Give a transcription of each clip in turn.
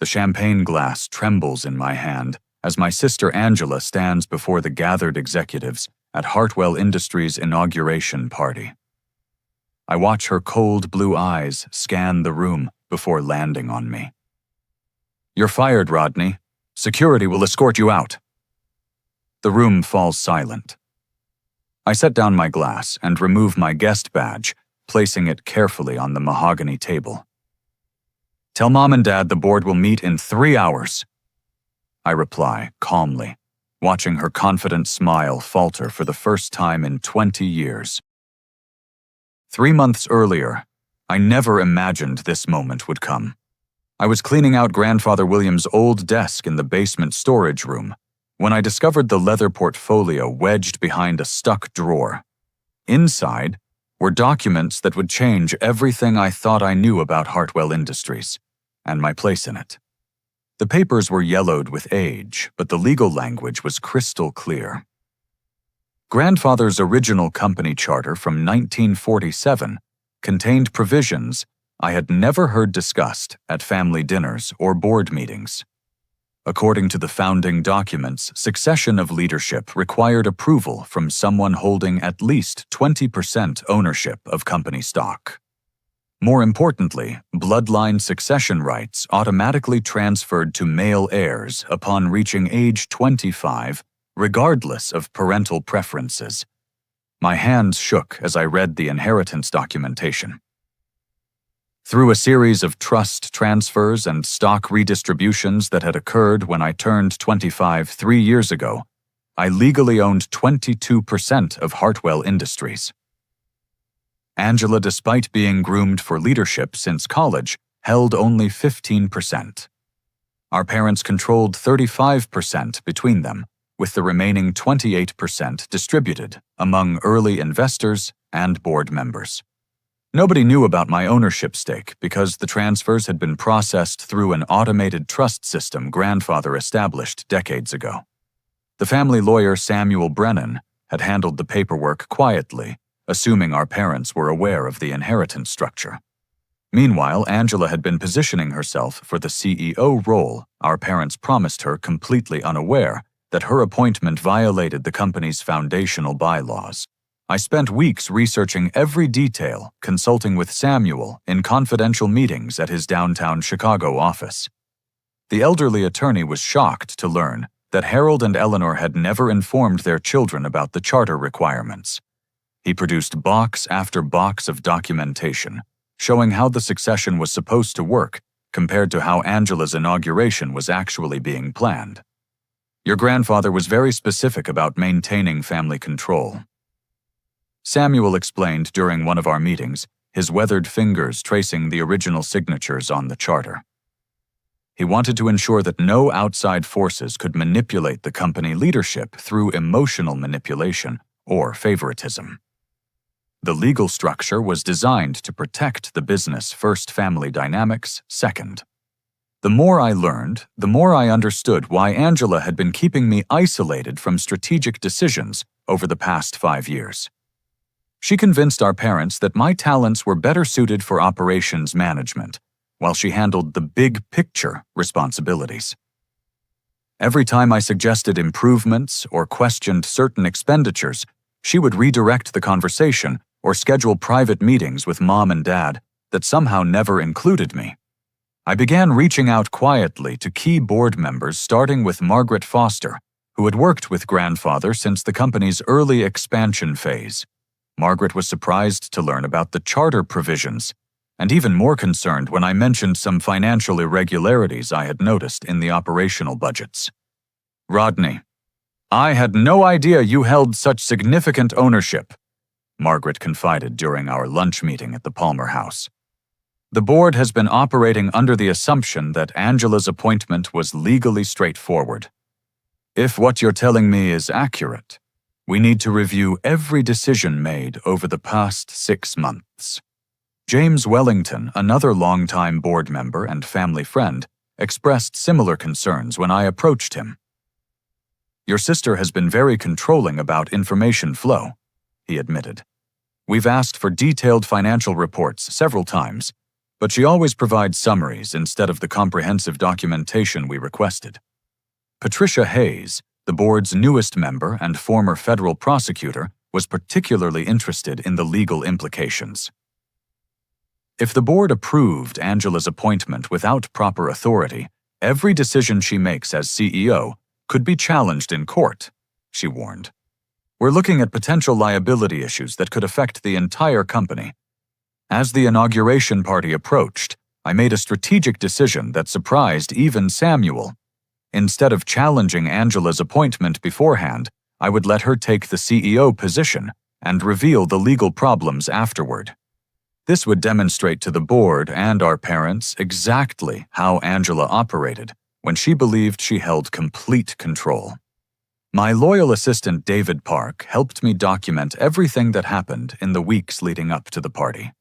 The champagne glass trembles in my hand as my sister Angela stands before the gathered executives at Hartwell Industries' inauguration party. I watch her cold blue eyes scan the room before landing on me. "You're fired, Rodney. Security will escort you out." The room falls silent. I set down my glass and remove my guest badge, placing it carefully on the mahogany table. "Tell Mom and Dad the board will meet in 3 hours." I reply calmly, watching her confident smile falter for the first time in 20 years. 3 months earlier, I never imagined this moment would come. I was cleaning out Grandfather William's old desk in the basement storage room when I discovered the leather portfolio wedged behind a stuck drawer. Inside were documents that would change everything I thought I knew about Hartwell Industries and my place in it. The papers were yellowed with age, but the legal language was crystal clear. Grandfather's original company charter from 1947 contained provisions I had never heard discussed at family dinners or board meetings. According to the founding documents, succession of leadership required approval from someone holding at least 20% ownership of company stock. More importantly, bloodline succession rights automatically transferred to male heirs upon reaching age 25, regardless of parental preferences. My hands shook as I read the inheritance documentation. Through a series of trust transfers and stock redistributions that had occurred when I turned 25 3 years ago, I legally owned 22% of Hartwell Industries. Angela, despite being groomed for leadership since college, held only 15%. Our parents controlled 35% between them, with the remaining 28% distributed among early investors and board members. Nobody knew about my ownership stake because the transfers had been processed through an automated trust system Grandfather established decades ago. The family lawyer Samuel Brennan had handled the paperwork quietly, assuming our parents were aware of the inheritance structure. Meanwhile, Angela had been positioning herself for the CEO role our parents promised her, completely unaware that her appointment violated the company's foundational bylaws. I spent weeks researching every detail, consulting with Samuel in confidential meetings at his downtown Chicago office. The elderly attorney was shocked to learn that Harold and Eleanor had never informed their children about the charter requirements. He produced box after box of documentation, showing how the succession was supposed to work compared to how Angela's inauguration was actually being planned. "Your grandfather was very specific about maintaining family control." Samuel explained during one of our meetings, his weathered fingers tracing the original signatures on the charter. He wanted to ensure that no outside forces could manipulate the company leadership through emotional manipulation or favoritism. The legal structure was designed to protect the business first, family dynamics second. The more I learned, the more I understood why Angela had been keeping me isolated from strategic decisions over the past 5 years. She convinced our parents that my talents were better suited for operations management, while she handled the big picture responsibilities. Every time I suggested improvements or questioned certain expenditures, she would redirect the conversation or schedule private meetings with Mom and Dad that somehow never included me. I began reaching out quietly to key board members, starting with Margaret Foster, who had worked with Grandfather since the company's early expansion phase. Margaret was surprised to learn about the charter provisions, and even more concerned when I mentioned some financial irregularities I had noticed in the operational budgets. "Rodney, I had no idea you held such significant ownership," Margaret confided during our lunch meeting at the Palmer House. "The board has been operating under the assumption that Angela's appointment was legally straightforward. If what you're telling me is accurate, we need to review every decision made over the past 6 months." James Wellington, another longtime board member and family friend, expressed similar concerns when I approached him. "Your sister has been very controlling about information flow," he admitted. "We've asked for detailed financial reports several times, but she always provides summaries instead of the comprehensive documentation we requested. Patricia Hayes, the board's newest member and former federal prosecutor, was particularly interested in the legal implications. If the board approved Angela's appointment without proper authority, every decision she makes as CEO could be challenged in court, she warned. We're looking at potential liability issues that could affect the entire company. As the inauguration party approached, I made a strategic decision that surprised even Samuel. Instead of challenging Angela's appointment beforehand, I would let her take the CEO position and reveal the legal problems afterward. This would demonstrate to the board and our parents exactly how Angela operated when she believed she held complete control. My loyal assistant David Park helped me document everything that happened in the weeks leading up to the party.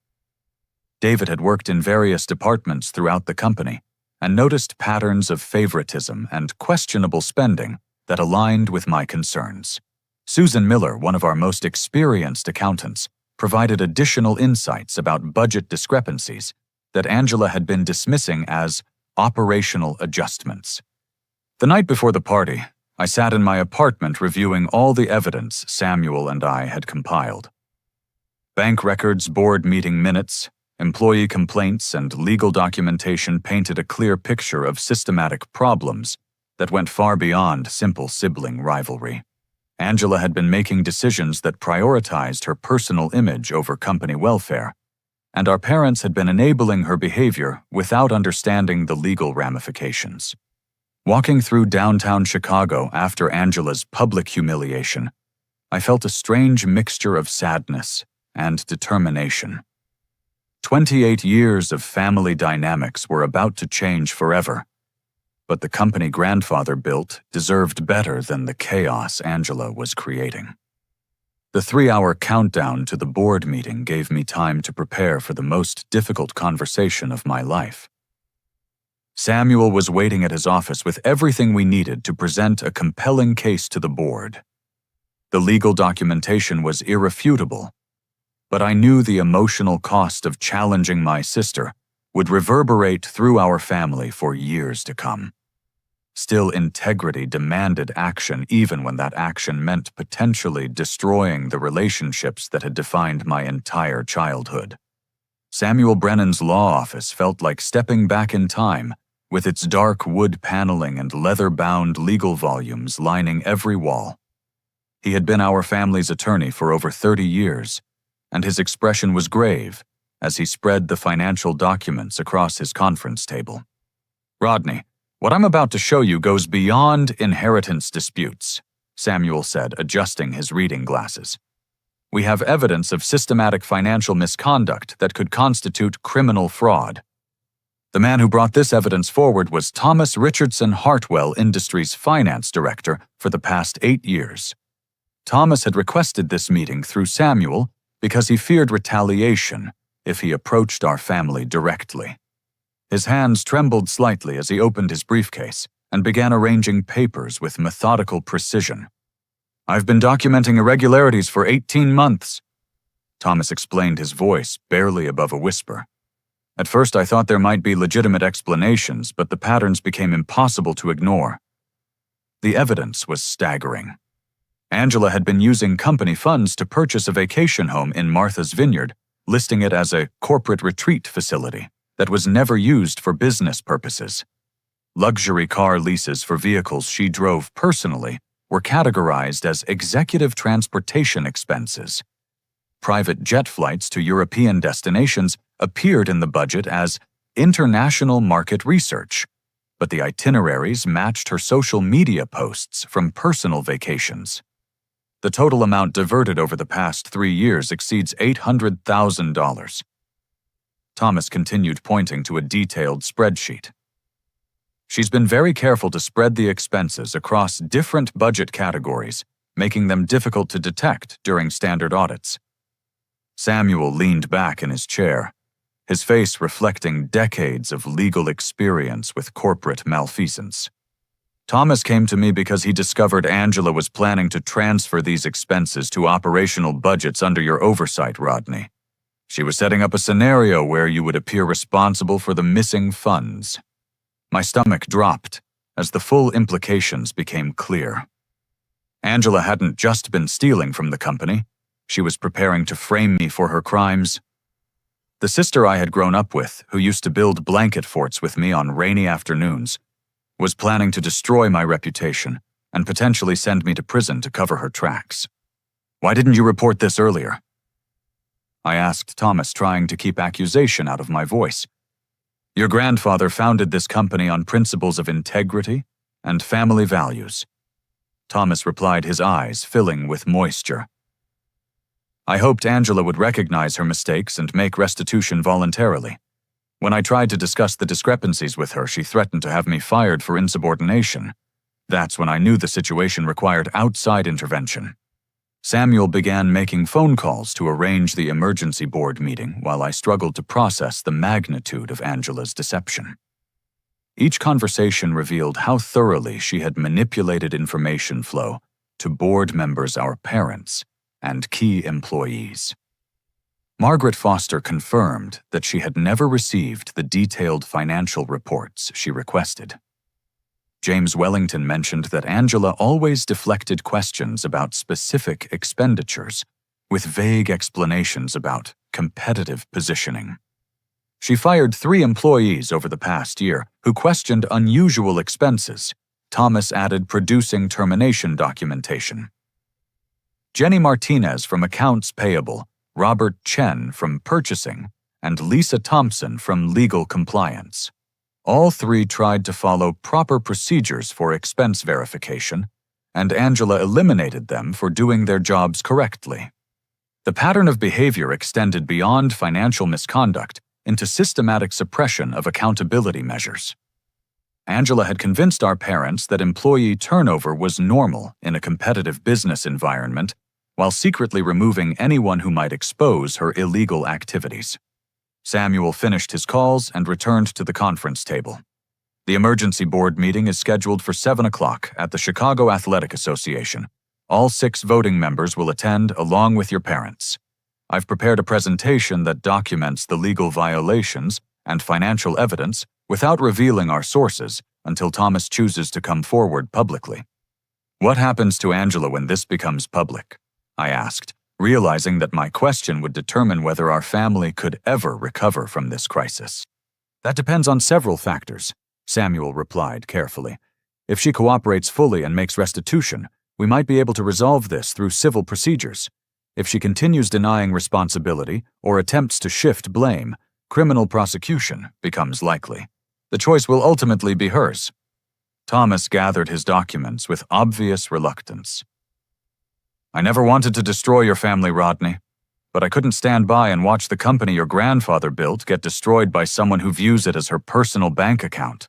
David had worked in various departments throughout the company and noticed patterns of favoritism and questionable spending that aligned with my concerns. Susan Miller, one of our most experienced accountants, provided additional insights about budget discrepancies that Angela had been dismissing as operational adjustments. The night before the party, I sat in my apartment reviewing all the evidence Samuel and I had compiled. Bank records, board meeting minutes, employee complaints, and legal documentation painted a clear picture of systematic problems that went far beyond simple sibling rivalry. Angela had been making decisions that prioritized her personal image over company welfare, and our parents had been enabling her behavior without understanding the legal ramifications. Walking through downtown Chicago after Angela's public humiliation, I felt a strange mixture of sadness and determination. 28 years of family dynamics were about to change forever, but the company grandfather built deserved better than the chaos Angela was creating. The 3-hour countdown to the board meeting gave me time to prepare for the most difficult conversation of my life. Samuel was waiting at his office with everything we needed to present a compelling case to the board. The legal documentation was irrefutable, but I knew the emotional cost of challenging my sister would reverberate through our family for years to come. Still, integrity demanded action even when that action meant potentially destroying the relationships that had defined my entire childhood. Samuel Brennan's law office felt like stepping back in time, with its dark wood paneling and leather-bound legal volumes lining every wall. He had been our family's attorney for over 30 years, and his expression was grave as he spread the financial documents across his conference table. "Rodney, what I'm about to show you goes beyond inheritance disputes," Samuel said, adjusting his reading glasses. "We have evidence of systematic financial misconduct that could constitute criminal fraud. The man who brought this evidence forward was Thomas Richardson Hartwell Industries finance director for the past 8 years. Thomas had requested this meeting through Samuel because he feared retaliation if he approached our family directly." His hands trembled slightly as he opened his briefcase and began arranging papers with methodical precision. "I've been documenting irregularities for 18 months," Thomas explained, his voice barely above a whisper. "At first I thought there might be legitimate explanations, but the patterns became impossible to ignore." The evidence was staggering. Angela had been using company funds to purchase a vacation home in Martha's Vineyard, listing it as a corporate retreat facility that was never used for business purposes. Luxury car leases for vehicles she drove personally were categorized as executive transportation expenses. Private jet flights to European destinations appeared in the budget as international market research, but the itineraries matched her social media posts from personal vacations. The total amount diverted over the past 3 years exceeds $800,000. Thomas continued, pointing to a detailed spreadsheet. "She's been very careful to spread the expenses across different budget categories, making them difficult to detect during standard audits." Samuel leaned back in his chair, his face reflecting decades of legal experience with corporate malfeasance. "Thomas came to me because he discovered Angela was planning to transfer these expenses to operational budgets under your oversight, Rodney. She was setting up a scenario where you would appear responsible for the missing funds. My stomach dropped as the full implications became clear. Angela hadn't just been stealing from the company. She was preparing to frame me for her crimes. The sister I had grown up with, who used to build blanket forts with me on rainy afternoons, was planning to destroy my reputation and potentially send me to prison to cover her tracks. "Why didn't you report this earlier?" I asked Thomas, trying to keep accusation out of my voice. "Your grandfather founded this company on principles of integrity and family values." Thomas replied, his eyes filling with moisture. I hoped Angela would recognize her mistakes and make restitution voluntarily. When I tried to discuss the discrepancies with her, she threatened to have me fired for insubordination. That's when I knew the situation required outside intervention. Samuel began making phone calls to arrange the emergency board meeting while I struggled to process the magnitude of Angela's deception. Each conversation revealed how thoroughly she had manipulated information flow to board members, our parents, and key employees. Margaret Foster confirmed that she had never received the detailed financial reports she requested. James Wellington mentioned that Angela always deflected questions about specific expenditures with vague explanations about competitive positioning. She fired 3 employees over the past year who questioned unusual expenses. Thomas added producing termination documentation. Jenny Martinez from Accounts Payable, Robert Chen from Purchasing, and Lisa Thompson from Legal Compliance. All 3 tried to follow proper procedures for expense verification, and Angela eliminated them for doing their jobs correctly. The pattern of behavior extended beyond financial misconduct into systematic suppression of accountability measures. Angela had convinced our parents that employee turnover was normal in a competitive business environment, while secretly removing anyone who might expose her illegal activities. Samuel finished his calls and returned to the conference table. "The emergency board meeting is scheduled for 7 o'clock at the Chicago Athletic Association. All 6 voting members will attend along with your parents. I've prepared a presentation that documents the legal violations and financial evidence without revealing our sources until Thomas chooses to come forward publicly." "What happens to Angela when this becomes public?" I asked, realizing that my question would determine whether our family could ever recover from this crisis. "That depends on several factors," Samuel replied carefully. "If she cooperates fully and makes restitution, we might be able to resolve this through civil procedures. If she continues denying responsibility or attempts to shift blame, criminal prosecution becomes likely. The choice will ultimately be hers." Thomas gathered his documents with obvious reluctance. "I never wanted to destroy your family, Rodney, but I couldn't stand by and watch the company your grandfather built get destroyed by someone who views it as her personal bank account."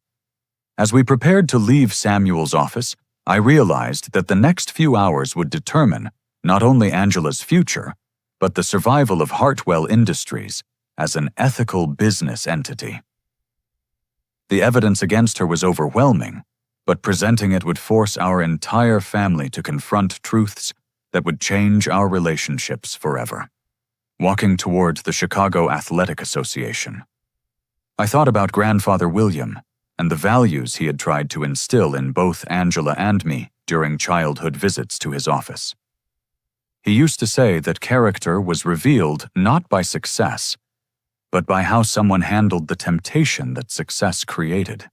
As we prepared to leave Samuel's office, I realized that the next few hours would determine not only Angela's future, but the survival of Hartwell Industries as an ethical business entity. The evidence against her was overwhelming, but presenting it would force our entire family to confront truths that would change our relationships forever. Walking toward the Chicago Athletic Association, I thought about Grandfather William and the values he had tried to instill in both Angela and me during childhood visits to his office. He used to say that character was revealed not by success, but by how someone handled the temptation that success created.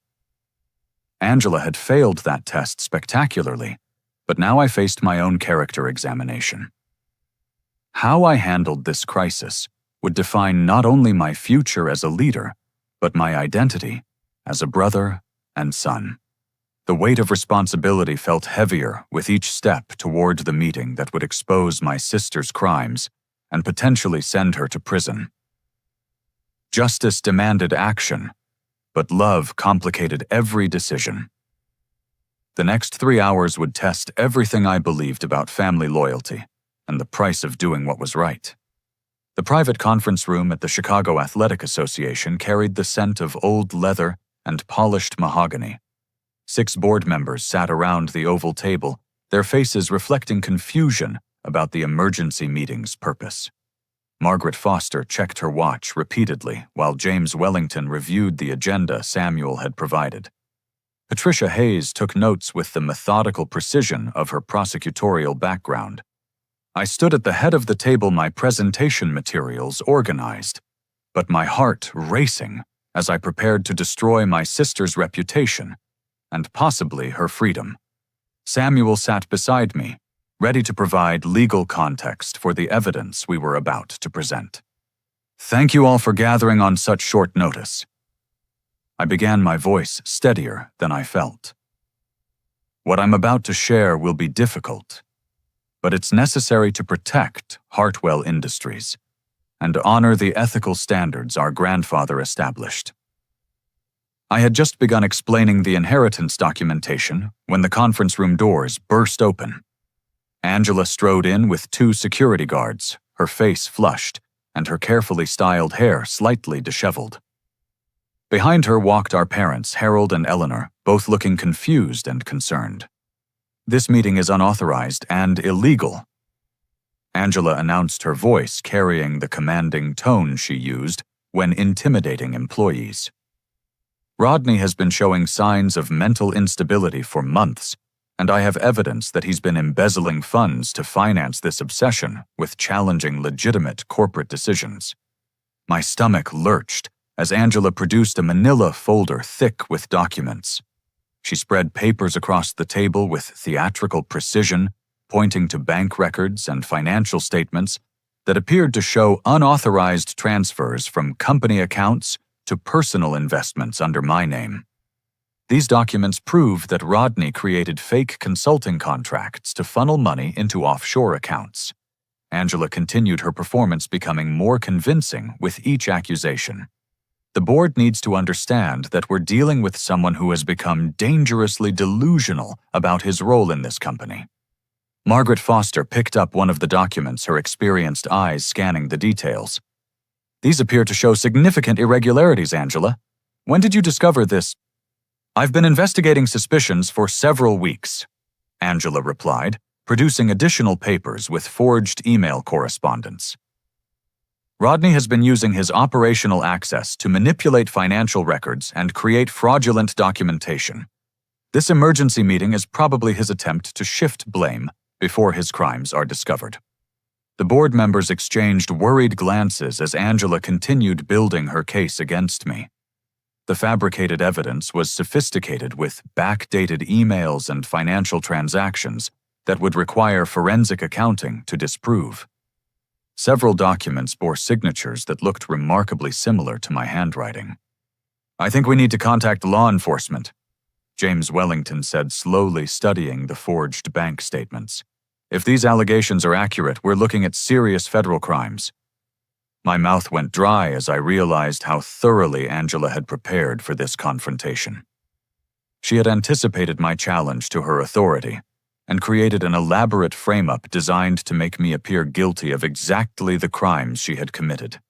Angela had failed that test spectacularly, but now I faced my own character examination. How I handled this crisis would define not only my future as a leader, but my identity as a brother and son. The weight of responsibility felt heavier with each step toward the meeting that would expose my sister's crimes and potentially send her to prison. Justice demanded action, but love complicated every decision. The next 3 hours would test everything I believed about family loyalty and the price of doing what was right. The private conference room at the Chicago Athletic Association carried the scent of old leather and polished mahogany. 6 board members sat around the oval table, their faces reflecting confusion about the emergency meeting's purpose. Margaret Foster checked her watch repeatedly while James Wellington reviewed the agenda Samuel had provided. Patricia Hayes took notes with the methodical precision of her prosecutorial background. I stood at the head of the table, my presentation materials organized, but my heart racing as I prepared to destroy my sister's reputation and possibly her freedom. Samuel sat beside me, ready to provide legal context for the evidence we were about to present. Thank you all for gathering on such short notice. I began, my voice steadier than I felt. What I'm about to share will be difficult, but it's necessary to protect Hartwell Industries and honor the ethical standards our grandfather established. I had just begun explaining the inheritance documentation when the conference room doors burst open. Angela strode in with 2 security guards, her face flushed and her carefully styled hair slightly disheveled. Behind her walked our parents, Harold and Eleanor, both looking confused and concerned. This meeting is unauthorized and illegal. Angela announced, her voice carrying the commanding tone she used when intimidating employees. Rodney has been showing signs of mental instability for months, and I have evidence that he's been embezzling funds to finance this obsession with challenging legitimate corporate decisions. My stomach lurched as Angela produced a manila folder thick with documents. She spread papers across the table with theatrical precision, pointing to bank records and financial statements that appeared to show unauthorized transfers from company accounts to personal investments under my name. These documents prove that Rodney created fake consulting contracts to funnel money into offshore accounts. Angela continued, her performance becoming more convincing with each accusation. The board needs to understand that we're dealing with someone who has become dangerously delusional about his role in this company. Margaret Foster picked up one of the documents, her experienced eyes scanning the details. These appear to show significant irregularities, Angela. When did you discover this? I've been investigating suspicions for several weeks, Angela replied, producing additional papers with forged email correspondence. Rodney has been using his operational access to manipulate financial records and create fraudulent documentation. This emergency meeting is probably his attempt to shift blame before his crimes are discovered. The board members exchanged worried glances as Angela continued building her case against me. The fabricated evidence was sophisticated with backdated emails and financial transactions that would require forensic accounting to disprove. Several documents bore signatures that looked remarkably similar to my handwriting. I think we need to contact law enforcement, James Wellington said, slowly studying the forged bank statements. If these allegations are accurate, we're looking at serious federal crimes. My mouth went dry as I realized how thoroughly Angela had prepared for this confrontation. She had anticipated my challenge to her authority and created an elaborate frame-up designed to make me appear guilty of exactly the crimes she had committed.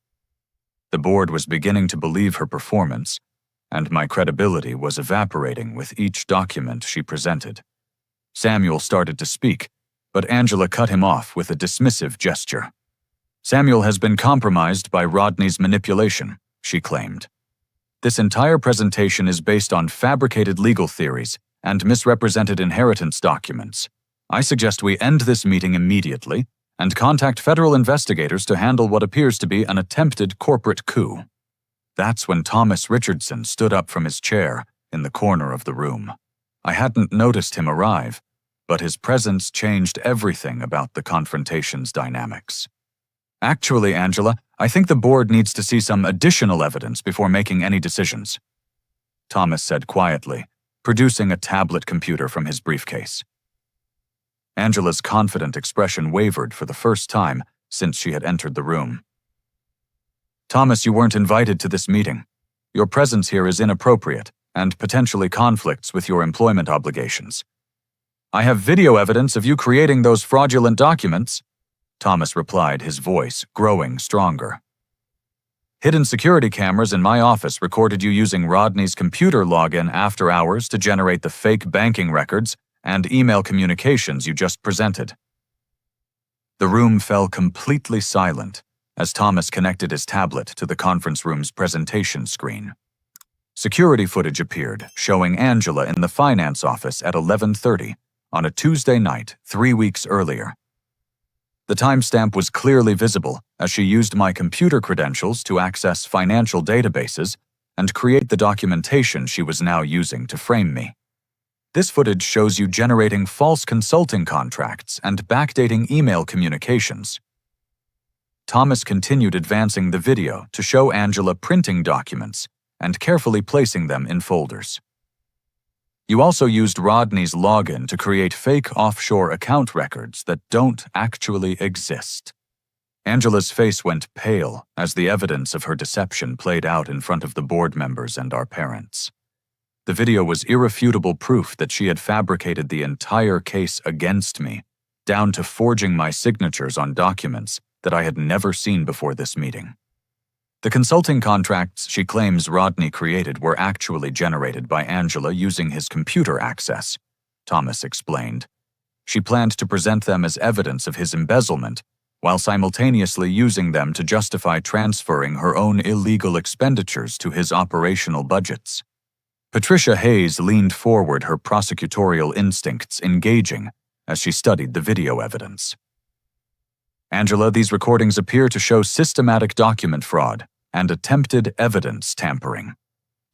The board was beginning to believe her performance, and my credibility was evaporating with each document she presented. Samuel started to speak, but Angela cut him off with a dismissive gesture. Samuel has been compromised by Rodney's manipulation, she claimed. This entire presentation is based on fabricated legal theories and misrepresented inheritance documents. I suggest we end this meeting immediately and contact federal investigators to handle what appears to be an attempted corporate coup. That's when Thomas Richardson stood up from his chair in the corner of the room. I hadn't noticed him arrive, but his presence changed everything about the confrontation's dynamics. Actually, Angela, I think the board needs to see some additional evidence before making any decisions, Thomas said quietly, producing a tablet computer from his briefcase. Angela's confident expression wavered for the first time since she had entered the room. Thomas, you weren't invited to this meeting. Your presence here is inappropriate and potentially conflicts with your employment obligations. I have video evidence of you creating those fraudulent documents, Thomas replied, his voice growing stronger. Hidden security cameras in my office recorded you using Rodney's computer login after hours to generate the fake banking records and email communications you just presented. The room fell completely silent as Thomas connected his tablet to the conference room's presentation screen. Security footage appeared, showing Angela in the finance office at 11:30 on a Tuesday night 3 weeks earlier. The timestamp was clearly visible as she used my computer credentials to access financial databases and create the documentation she was now using to frame me. This footage shows you generating false consulting contracts and backdating email communications. Thomas continued advancing the video to show Angela printing documents and carefully placing them in folders. You also used Rodney's login to create fake offshore account records that don't actually exist. Angela's face went pale as the evidence of her deception played out in front of the board members and our parents. The video was irrefutable proof that she had fabricated the entire case against me, down to forging my signatures on documents that I had never seen before this meeting. The consulting contracts she claims Rodney created were actually generated by Angela using his computer access, Thomas explained. She planned to present them as evidence of his embezzlement, while simultaneously using them to justify transferring her own illegal expenditures to his operational budgets. Patricia Hayes leaned forward, her prosecutorial instincts engaging as she studied the video evidence. Angela, these recordings appear to show systematic document fraud and attempted evidence tampering.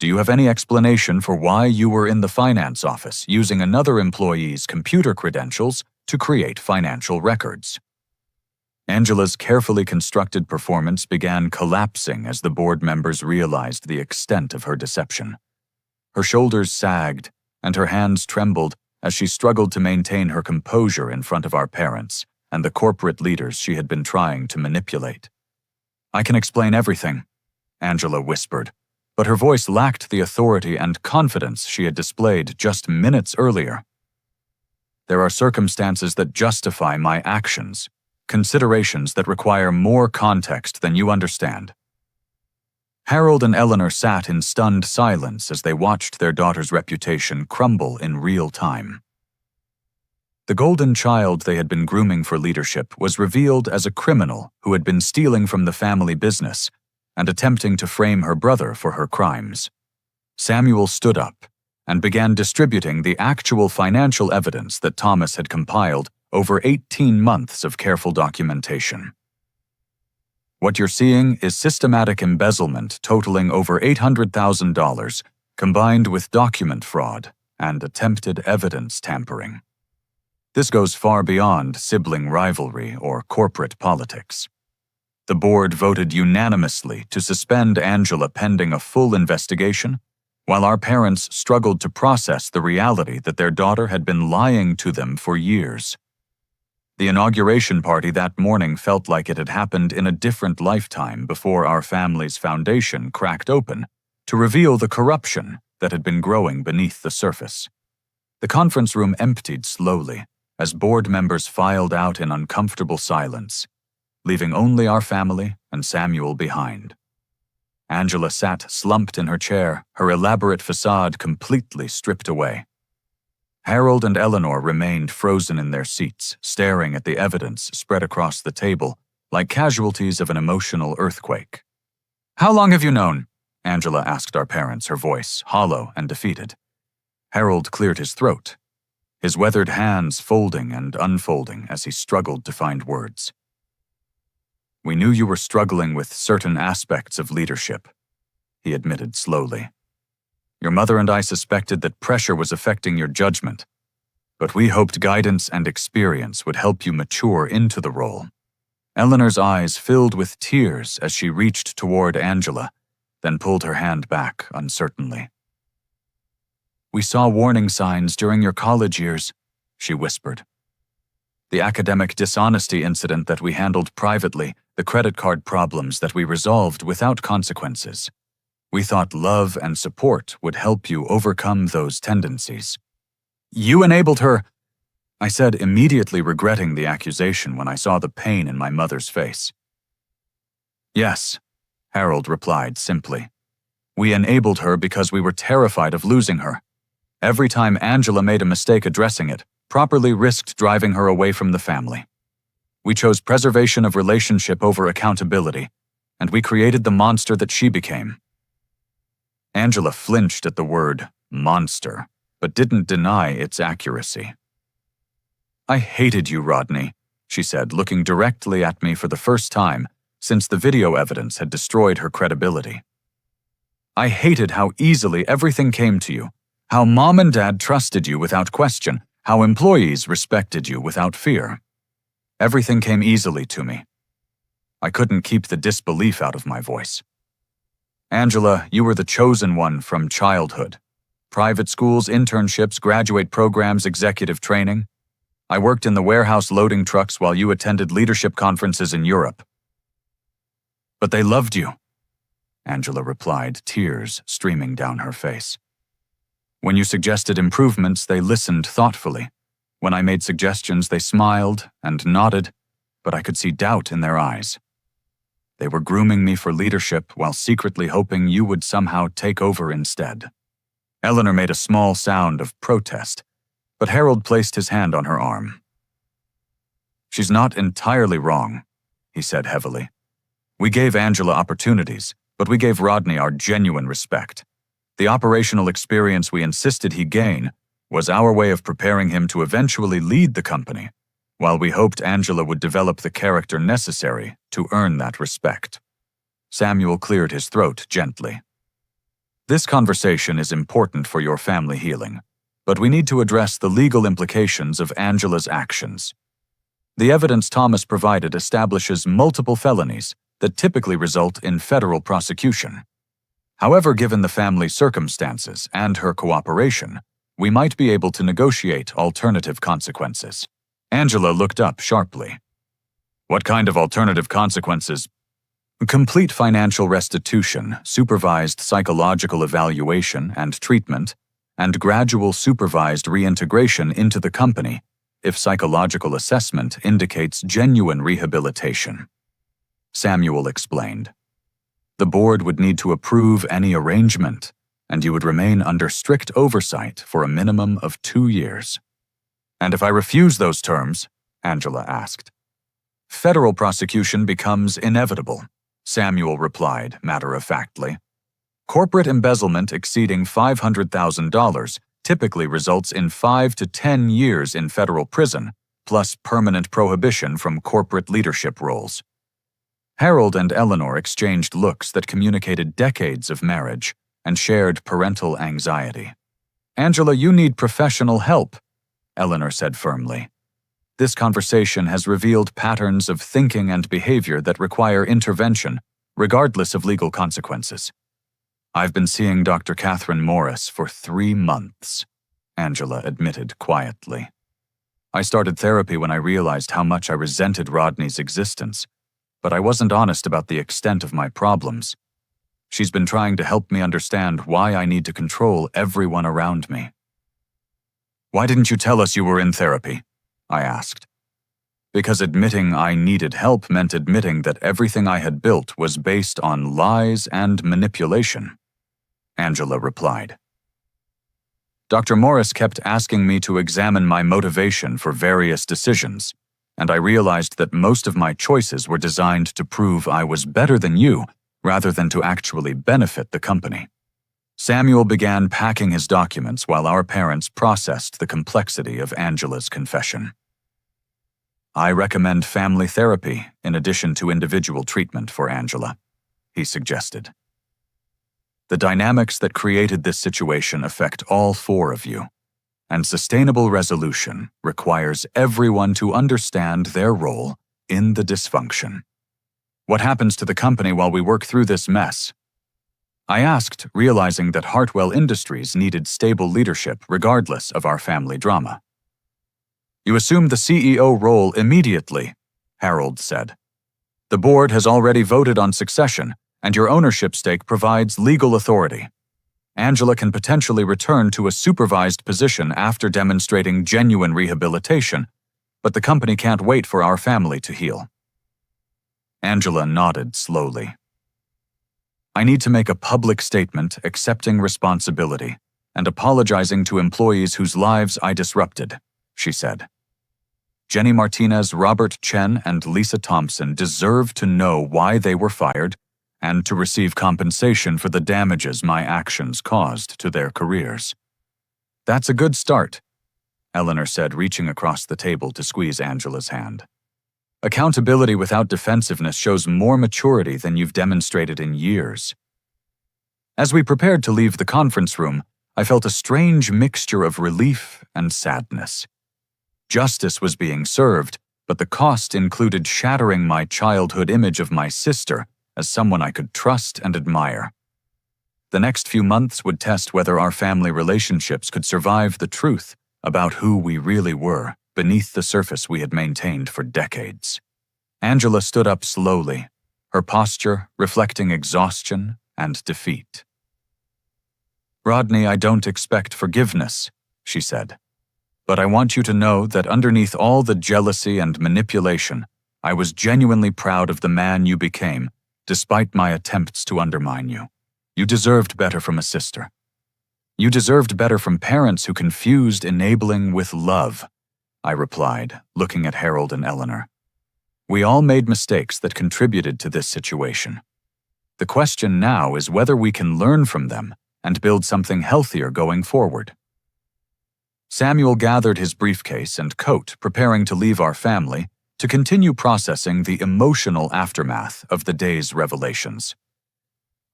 Do you have any explanation for why you were in the finance office using another employee's computer credentials to create financial records? Angela's carefully constructed performance began collapsing as the board members realized the extent of her deception. Her shoulders sagged and her hands trembled as she struggled to maintain her composure in front of our parents and the corporate leaders she had been trying to manipulate. "I can explain everything," Angela whispered, but her voice lacked the authority and confidence she had displayed just minutes earlier. "There are circumstances that justify my actions, considerations that require more context than you understand." Harold and Eleanor sat in stunned silence as they watched their daughter's reputation crumble in real time. The golden child they had been grooming for leadership was revealed as a criminal who had been stealing from the family business and attempting to frame her brother for her crimes. Samuel stood up and began distributing the actual financial evidence that Thomas had compiled over 18 months of careful documentation. "What you're seeing is systematic embezzlement totaling over $800,000, combined with document fraud and attempted evidence tampering. This goes far beyond sibling rivalry or corporate politics. The board voted unanimously to suspend Angela pending a full investigation, while our parents struggled to process the reality that their daughter had been lying to them for years. The inauguration party that morning felt like it had happened in a different lifetime before our family's foundation cracked open to reveal the corruption that had been growing beneath the surface. The conference room emptied slowly as board members filed out in uncomfortable silence, leaving only our family and Samuel behind. Angela sat slumped in her chair, her elaborate facade completely stripped away. Harold and Eleanor remained frozen in their seats, staring at the evidence spread across the table like casualties of an emotional earthquake. "How long have you known?" Angela asked our parents, her voice hollow and defeated. Harold cleared his throat, his weathered hands folding and unfolding as he struggled to find words. "We knew you were struggling with certain aspects of leadership," he admitted slowly. "Your mother and I suspected that pressure was affecting your judgment, but we hoped guidance and experience would help you mature into the role." Eleanor's eyes filled with tears as she reached toward Angela, then pulled her hand back uncertainly. "We saw warning signs during your college years," she whispered. "The academic dishonesty incident that we handled privately, the credit card problems that we resolved without consequences. We thought love and support would help you overcome those tendencies." "You enabled her," I said, immediately regretting the accusation when I saw the pain in my mother's face. "Yes," Harold replied simply. "We enabled her because we were terrified of losing her. Every time Angela made a mistake addressing it, properly risked driving her away from the family. We chose preservation of relationship over accountability, and we created the monster that she became. Angela flinched at the word monster, but didn't deny its accuracy. I hated you, Rodney, she said, looking directly at me for the first time since the video evidence had destroyed her credibility. I hated how easily everything came to you, how Mom and Dad trusted you without question, how employees respected you without fear. Everything came easily to me. I couldn't keep the disbelief out of my voice. Angela, you were the chosen one from childhood. Private schools, internships, graduate programs, executive training. I worked in the warehouse loading trucks while you attended leadership conferences in Europe. But they loved you, Angela replied, tears streaming down her face. When you suggested improvements, they listened thoughtfully. When I made suggestions, they smiled and nodded, but I could see doubt in their eyes. They were grooming me for leadership while secretly hoping you would somehow take over instead. Eleanor made a small sound of protest, but Harold placed his hand on her arm. She's not entirely wrong, he said heavily. We gave Angela opportunities, but we gave Rodney our genuine respect. The operational experience we insisted he gain was our way of preparing him to eventually lead the company, while we hoped Angela would develop the character necessary to earn that respect. Samuel cleared his throat gently. This conversation is important for your family healing, but we need to address the legal implications of Angela's actions. The evidence Thomas provided establishes multiple felonies that typically result in federal prosecution. However, given the family's circumstances and her cooperation, we might be able to negotiate alternative consequences. Angela looked up sharply. What kind of alternative consequences? Complete financial restitution, supervised psychological evaluation and treatment, and gradual supervised reintegration into the company if psychological assessment indicates genuine rehabilitation. Samuel explained. The board would need to approve any arrangement, and you would remain under strict oversight for a minimum of 2 years. And if I refuse those terms, Angela asked. Federal prosecution becomes inevitable, Samuel replied matter-of-factly. Corporate embezzlement exceeding $500,000 typically results in 5 to 10 years in federal prison, plus permanent prohibition from corporate leadership roles. Harold and Eleanor exchanged looks that communicated decades of marriage and shared parental anxiety. Angela, you need professional help, Eleanor said firmly. This conversation has revealed patterns of thinking and behavior that require intervention, regardless of legal consequences. I've been seeing Dr. Catherine Morris for 3 months, Angela admitted quietly. I started therapy when I realized how much I resented Rodney's existence, but I wasn't honest about the extent of my problems. She's been trying to help me understand why I need to control everyone around me. Why didn't you tell us you were in therapy? I asked. Because admitting I needed help meant admitting that everything I had built was based on lies and manipulation, Angela replied. Dr. Morris kept asking me to examine my motivation for various decisions, and I realized that most of my choices were designed to prove I was better than you rather than to actually benefit the company. Samuel began packing his documents while our parents processed the complexity of Angela's confession. I recommend family therapy in addition to individual treatment for Angela, he suggested. The dynamics that created this situation affect all 4 of you, and sustainable resolution requires everyone to understand their role in the dysfunction. What happens to the company while we work through this mess? I asked, realizing that Hartwell Industries needed stable leadership regardless of our family drama. You assume the CEO role immediately, Harold said. The board has already voted on succession, and your ownership stake provides legal authority. Angela can potentially return to a supervised position after demonstrating genuine rehabilitation, but the company can't wait for our family to heal. Angela nodded slowly. I need to make a public statement accepting responsibility and apologizing to employees whose lives I disrupted, she said. Jenny Martinez, Robert Chen, and Lisa Thompson deserve to know why they were fired and to receive compensation for the damages my actions caused to their careers. That's a good start, Eleanor said, reaching across the table to squeeze Angela's hand. Accountability without defensiveness shows more maturity than you've demonstrated in years. As we prepared to leave the conference room, I felt a strange mixture of relief and sadness. Justice was being served, but the cost included shattering my childhood image of my sister as someone I could trust and admire. The next few months would test whether our family relationships could survive the truth about who we really were beneath the surface we had maintained for decades. Angela stood up slowly, her posture reflecting exhaustion and defeat. "Rodney, I don't expect forgiveness," she said. "But I want you to know that underneath all the jealousy and manipulation, I was genuinely proud of the man you became, despite my attempts to undermine you. You deserved better from a sister. You deserved better from parents who confused enabling with love," I replied, looking at Harold and Eleanor. "We all made mistakes that contributed to this situation. The question now is whether we can learn from them and build something healthier going forward." Samuel gathered his briefcase and coat, preparing to leave our family to continue processing the emotional aftermath of the day's revelations.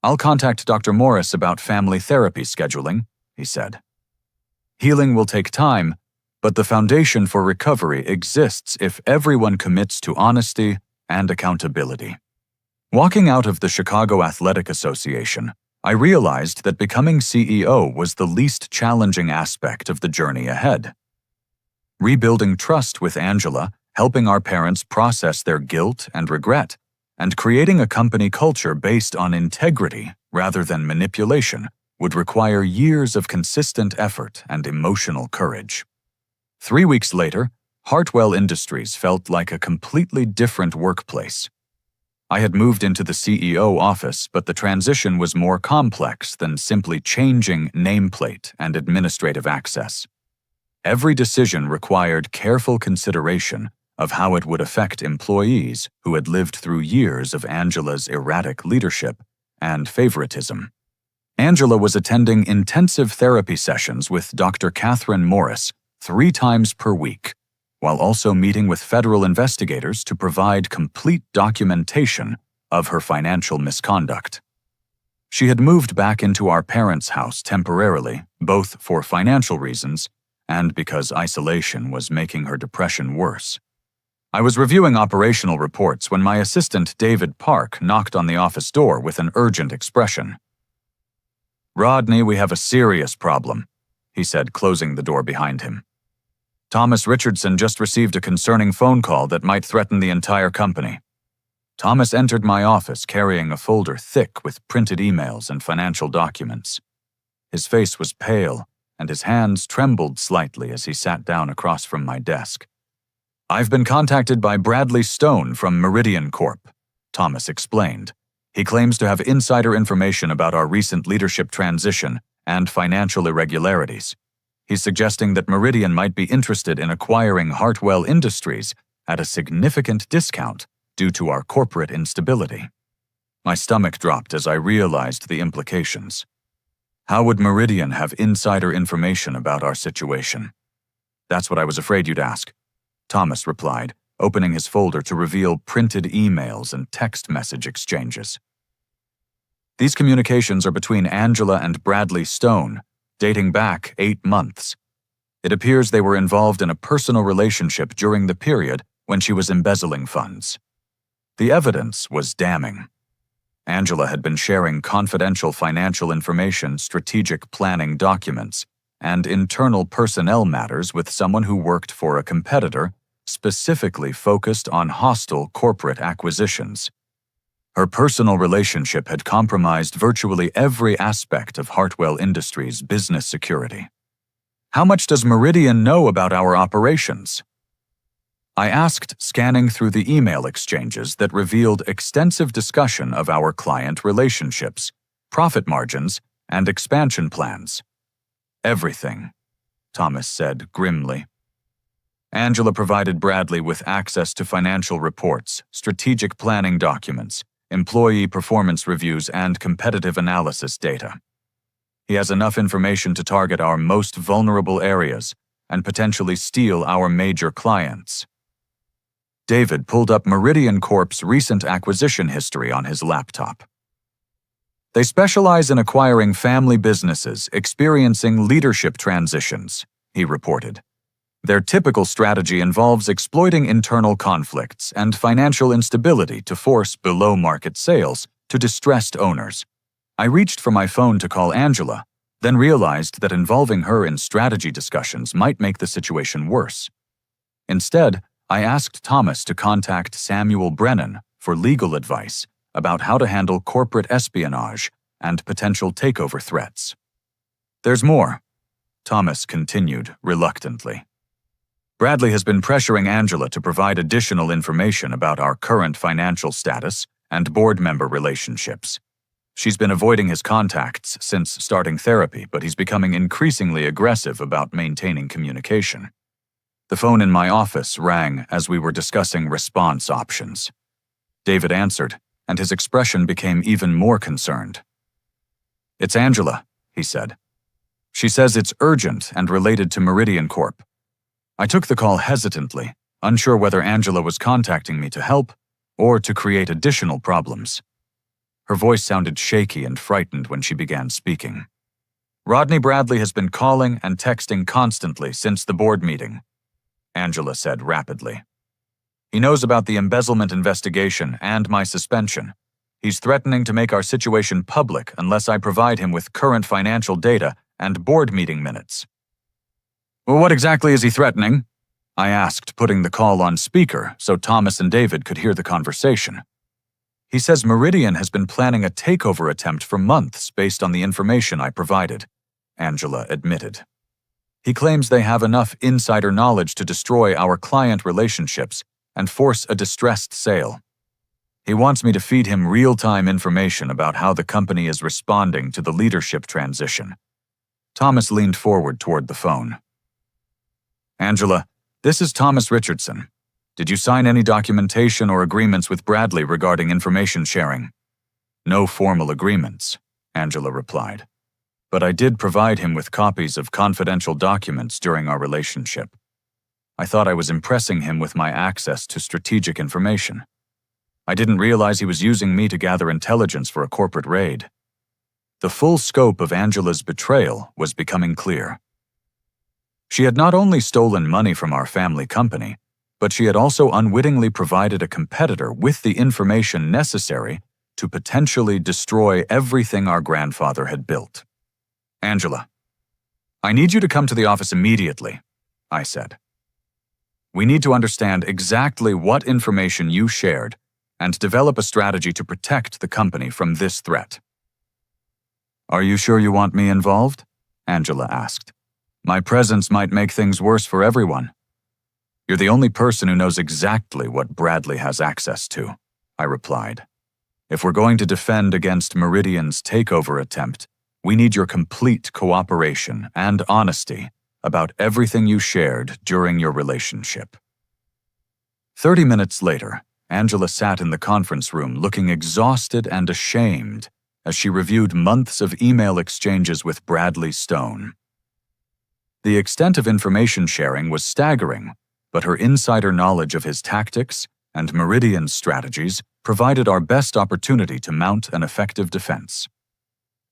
"I'll contact Dr. Morris about family therapy scheduling," he said. "Healing will take time, but the foundation for recovery exists if everyone commits to honesty and accountability." Walking out of the Chicago Athletic Association, I realized that becoming CEO was the least challenging aspect of the journey ahead. Rebuilding trust with Angela, helping our parents process their guilt and regret, and creating a company culture based on integrity rather than manipulation would require years of consistent effort and emotional courage. 3 weeks later, Hartwell Industries felt like a completely different workplace. I had moved into the CEO office, but the transition was more complex than simply changing nameplate and administrative access. Every decision required careful consideration of how it would affect employees who had lived through years of Angela's erratic leadership and favoritism. Angela was attending intensive therapy sessions with Dr. Catherine Morris 3 times per week, while also meeting with federal investigators to provide complete documentation of her financial misconduct. She had moved back into our parents' house temporarily, both for financial reasons and because isolation was making her depression worse. I was reviewing operational reports when my assistant David Park knocked on the office door with an urgent expression. "Rodney, we have a serious problem," he said, closing the door behind him. "Thomas Richardson just received a concerning phone call that might threaten the entire company." Thomas entered my office carrying a folder thick with printed emails and financial documents. His face was pale, and his hands trembled slightly as he sat down across from my desk. "I've been contacted by Bradley Stone from Meridian Corp," Thomas explained. "He claims to have insider information about our recent leadership transition and financial irregularities. He's suggesting that Meridian might be interested in acquiring Hartwell Industries at a significant discount due to our corporate instability." My stomach dropped as I realized the implications. How would Meridian have insider information about our situation? "That's what I was afraid you'd ask," Thomas replied, opening his folder to reveal printed emails and text message exchanges. These communications are between Angela and Bradley Stone, dating back 8 months. It appears they were involved in a personal relationship during the period when she was embezzling funds. The evidence was damning. Angela had been sharing confidential financial information, strategic planning documents, and internal personnel matters with someone who worked for a competitor specifically focused on hostile corporate acquisitions. Her personal relationship had compromised virtually every aspect of Hartwell Industries' business security. "How much does Meridian know about our operations?" I asked, scanning through the email exchanges that revealed extensive discussion of our client relationships, profit margins, and expansion plans. "Everything," Thomas said grimly. Angela provided Bradley with access to financial reports, strategic planning documents, employee performance reviews, and competitive analysis data. He has enough information to target our most vulnerable areas and potentially steal our major clients. David pulled up Meridian Corp's recent acquisition history on his laptop. They specialize in acquiring family businesses experiencing leadership transitions, he reported. Their typical strategy involves exploiting internal conflicts and financial instability to force below-market sales to distressed owners. I reached for my phone to call Angela, then realized that involving her in strategy discussions might make the situation worse. Instead, I asked Thomas to contact Samuel Brennan for legal advice about how to handle corporate espionage and potential takeover threats. There's more, Thomas continued reluctantly. Bradley has been pressuring Angela to provide additional information about our current financial status and board member relationships. She's been avoiding his contacts since starting therapy, but he's becoming increasingly aggressive about maintaining communication. The phone in my office rang as we were discussing response options. David answered, and his expression became even more concerned. "It's Angela," he said. "She says it's urgent and related to Meridian Corp." I took the call hesitantly, unsure whether Angela was contacting me to help or to create additional problems. Her voice sounded shaky and frightened when she began speaking. "Rodney Bradley has been calling and texting constantly since the board meeting," Angela said rapidly. "He knows about the embezzlement investigation and my suspension. He's threatening to make our situation public unless I provide him with current financial data and board meeting minutes." "Well, what exactly is he threatening?" I asked, putting the call on speaker so Thomas and David could hear the conversation. "He says Meridian has been planning a takeover attempt for months based on the information I provided," Angela admitted. "He claims they have enough insider knowledge to destroy our client relationships and force a distressed sale. He wants me to feed him real-time information about how the company is responding to the leadership transition." Thomas leaned forward toward the phone. "Angela, this is Thomas Richardson. Did you sign any documentation or agreements with Bradley regarding information sharing?" "No formal agreements," Angela replied. "But I did provide him with copies of confidential documents during our relationship. I thought I was impressing him with my access to strategic information. I didn't realize he was using me to gather intelligence for a corporate raid." The full scope of Angela's betrayal was becoming clear. She had not only stolen money from our family company, but she had also unwittingly provided a competitor with the information necessary to potentially destroy everything our grandfather had built. "Angela, I need you to come to the office immediately," I said. "We need to understand exactly what information you shared and develop a strategy to protect the company from this threat." "Are you sure you want me involved?" Angela asked. "My presence might make things worse for everyone." "You're the only person who knows exactly what Bradley has access to," I replied. "If we're going to defend against Meridian's takeover attempt, we need your complete cooperation and honesty about everything you shared during your relationship." 30 minutes later, Angela sat in the conference room looking exhausted and ashamed as she reviewed months of email exchanges with Bradley Stone. The extent of information sharing was staggering, but her insider knowledge of his tactics and Meridian's strategies provided our best opportunity to mount an effective defense.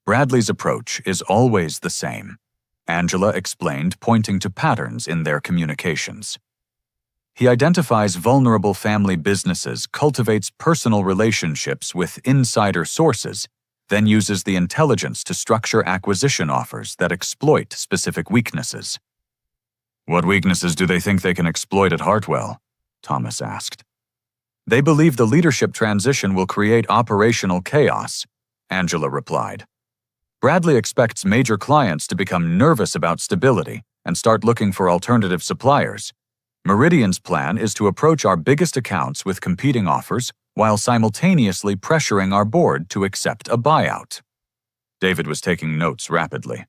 "Bradley's approach is always the same," Angela explained, pointing to patterns in their communications. "He identifies vulnerable family businesses, cultivates personal relationships with insider sources, then uses the intelligence to structure acquisition offers that exploit specific weaknesses." "What weaknesses do they think they can exploit at Hartwell?" Thomas asked. "They believe the leadership transition will create operational chaos," Angela replied. "Bradley expects major clients to become nervous about stability and start looking for alternative suppliers. Meridian's plan is to approach our biggest accounts with competing offers while simultaneously pressuring our board to accept a buyout." David was taking notes rapidly.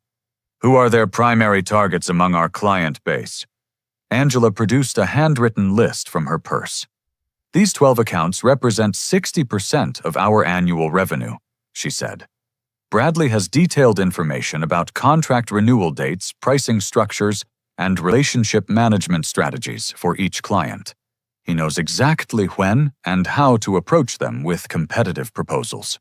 "Who are their primary targets among our client base?" Angela produced a handwritten list from her purse. "These 12 accounts represent 60% of our annual revenue," she said. "Bradley has detailed information about contract renewal dates, pricing structures, and relationship management strategies for each client. He knows exactly when and how to approach them with competitive proposals."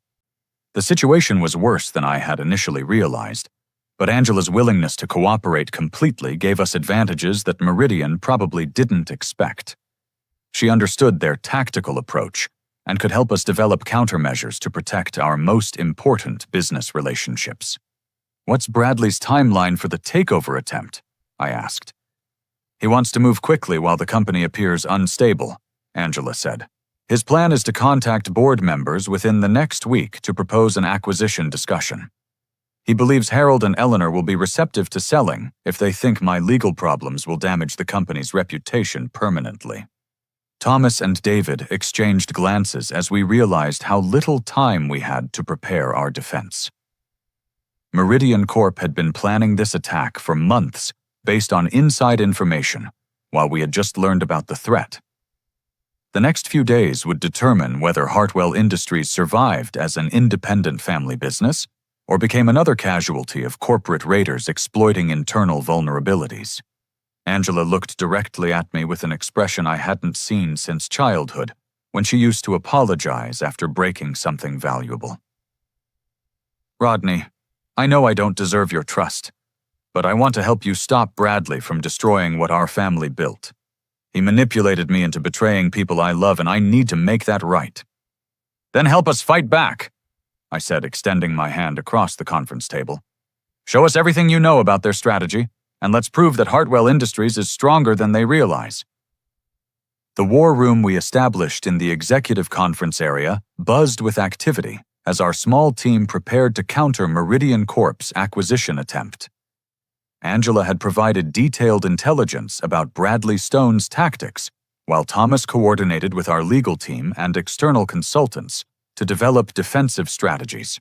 The situation was worse than I had initially realized, but Angela's willingness to cooperate completely gave us advantages that Meridian probably didn't expect. She understood their tactical approach and could help us develop countermeasures to protect our most important business relationships. "What's Bradley's timeline for the takeover attempt?" I asked. "He wants to move quickly while the company appears unstable," Angela said. "His plan is to contact board members within the next week to propose an acquisition discussion. He believes Harold and Eleanor will be receptive to selling if they think my legal problems will damage the company's reputation permanently." Thomas and David exchanged glances as we realized how little time we had to prepare our defense. Meridian Corp had been planning this attack for months based on inside information, while we had just learned about the threat. The next few days would determine whether Hartwell Industries survived as an independent family business or became another casualty of corporate raiders exploiting internal vulnerabilities. Angela looked directly at me with an expression I hadn't seen since childhood, when she used to apologize after breaking something valuable. "Rodney, I know I don't deserve your trust, but I want to help you stop Bradley from destroying what our family built. He manipulated me into betraying people I love, and I need to make that right." "Then help us fight back," I said, extending my hand across the conference table. "Show us everything you know about their strategy, and let's prove that Hartwell Industries is stronger than they realize." The war room we established in the executive conference area buzzed with activity as our small team prepared to counter Meridian Corp's acquisition attempt. Angela had provided detailed intelligence about Bradley Stone's tactics, while Thomas coordinated with our legal team and external consultants to develop defensive strategies.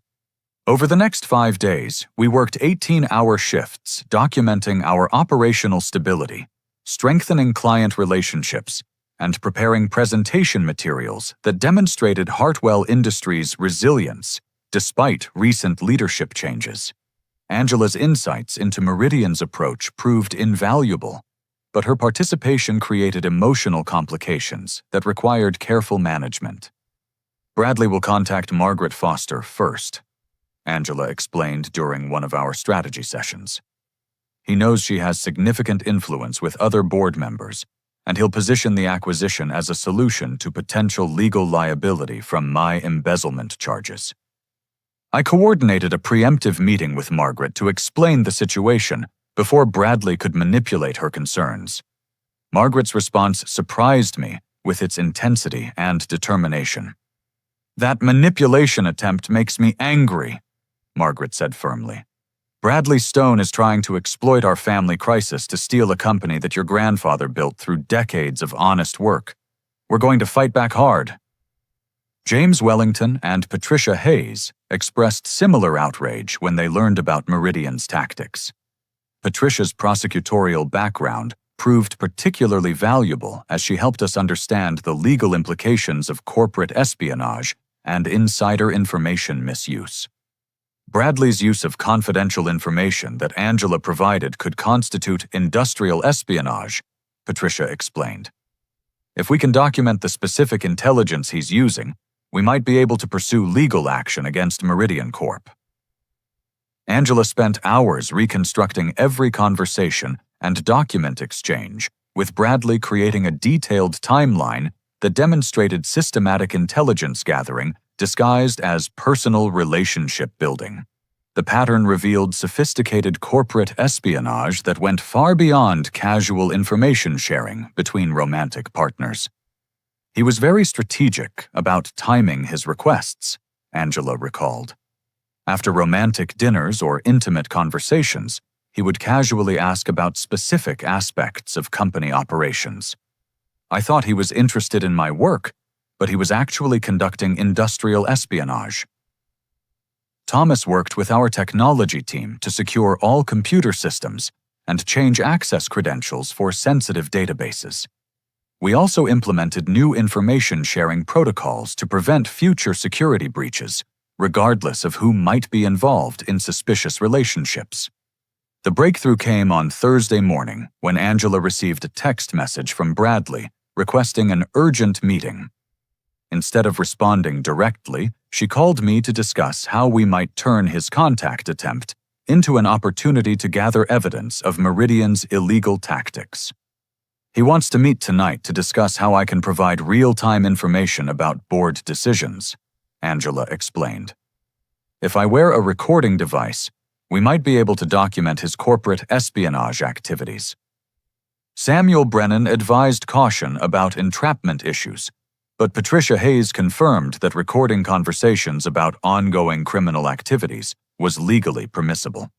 Over the next 5 days, we worked 18-hour shifts documenting our operational stability, strengthening client relationships, and preparing presentation materials that demonstrated Hartwell Industries' resilience despite recent leadership changes. Angela's insights into Meridian's approach proved invaluable, but her participation created emotional complications that required careful management. "Bradley will contact Margaret Foster first," Angela explained during one of our strategy sessions. "He knows she has significant influence with other board members, and he'll position the acquisition as a solution to potential legal liability from my embezzlement charges." I coordinated a preemptive meeting with Margaret to explain the situation before Bradley could manipulate her concerns. Margaret's response surprised me with its intensity and determination. "That manipulation attempt makes me angry," Margaret said firmly. "Bradley Stone is trying to exploit our family crisis to steal a company that your grandfather built through decades of honest work. We're going to fight back hard." James Wellington and Patricia Hayes expressed similar outrage when they learned about Meridian's tactics. Patricia's prosecutorial background proved particularly valuable as she helped us understand the legal implications of corporate espionage and insider information misuse. Bradley's use of confidential information that Angela provided could constitute industrial espionage, Patricia explained. "If we can document the specific intelligence he's using, we might be able to pursue legal action against Meridian Corp." Angela spent hours reconstructing every conversation and document exchange, with Bradley creating a detailed timeline that demonstrated systematic intelligence gathering disguised as personal relationship building. The pattern revealed sophisticated corporate espionage that went far beyond casual information sharing between romantic partners. "He was very strategic about timing his requests," Angela recalled. After romantic dinners or intimate conversations, he would casually ask about specific aspects of company operations. "I thought he was interested in my work, but he was actually conducting industrial espionage." Thomas worked with our technology team to secure all computer systems and change access credentials for sensitive databases. We also implemented new information sharing protocols to prevent future security breaches, regardless of who might be involved in suspicious relationships. The breakthrough came on Thursday morning when Angela received a text message from Bradley requesting an urgent meeting. Instead of responding directly, she called me to discuss how we might turn his contact attempt into an opportunity to gather evidence of Meridian's illegal tactics. He wants to meet tonight to discuss how I can provide real-time information about board decisions, Angela explained. If I wear a recording device, we might be able to document his corporate espionage activities. Samuel Brennan advised caution about entrapment issues, but Patricia Hayes confirmed that recording conversations about ongoing criminal activities was legally permissible.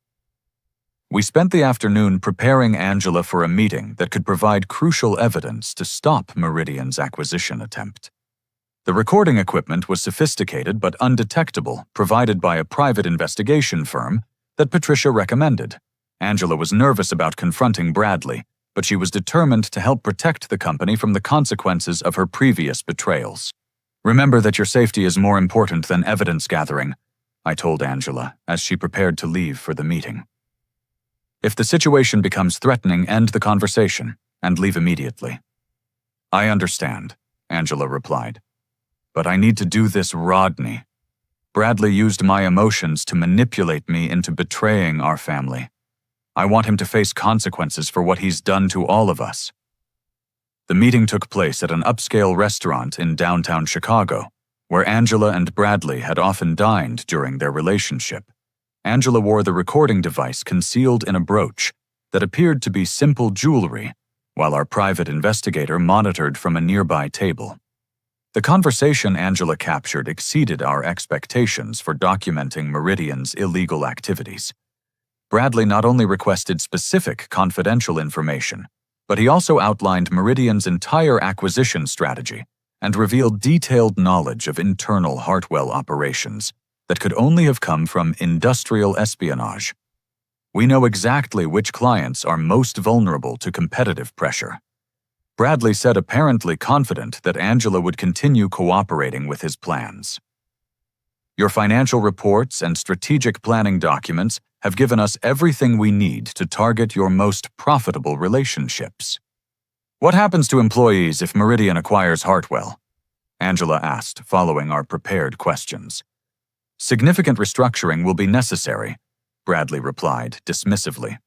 We spent the afternoon preparing Angela for a meeting that could provide crucial evidence to stop Meridian's acquisition attempt. The recording equipment was sophisticated but undetectable, provided by a private investigation firm that Patricia recommended. Angela was nervous about confronting Bradley, but she was determined to help protect the company from the consequences of her previous betrayals. "Remember that your safety is more important than evidence gathering," I told Angela as she prepared to leave for the meeting. "If the situation becomes threatening, end the conversation and leave immediately." "I understand," Angela replied. "But I need to do this, Rodney. Bradley used my emotions to manipulate me into betraying our family. I want him to face consequences for what he's done to all of us." The meeting took place at an upscale restaurant in downtown Chicago, where Angela and Bradley had often dined during their relationship. Angela wore the recording device concealed in a brooch that appeared to be simple jewelry, while our private investigator monitored from a nearby table. The conversation Angela captured exceeded our expectations for documenting Meridian's illegal activities. Bradley not only requested specific confidential information, but he also outlined Meridian's entire acquisition strategy and revealed detailed knowledge of internal Hartwell operations that could only have come from industrial espionage. We know exactly which clients are most vulnerable to competitive pressure. Bradley said, apparently confident that Angela would continue cooperating with his plans. "Your financial reports and strategic planning documents have given us everything we need to target your most profitable relationships." "What happens to employees if Meridian acquires Hartwell?" Angela asked, following our prepared questions. "Significant restructuring will be necessary," Bradley replied dismissively.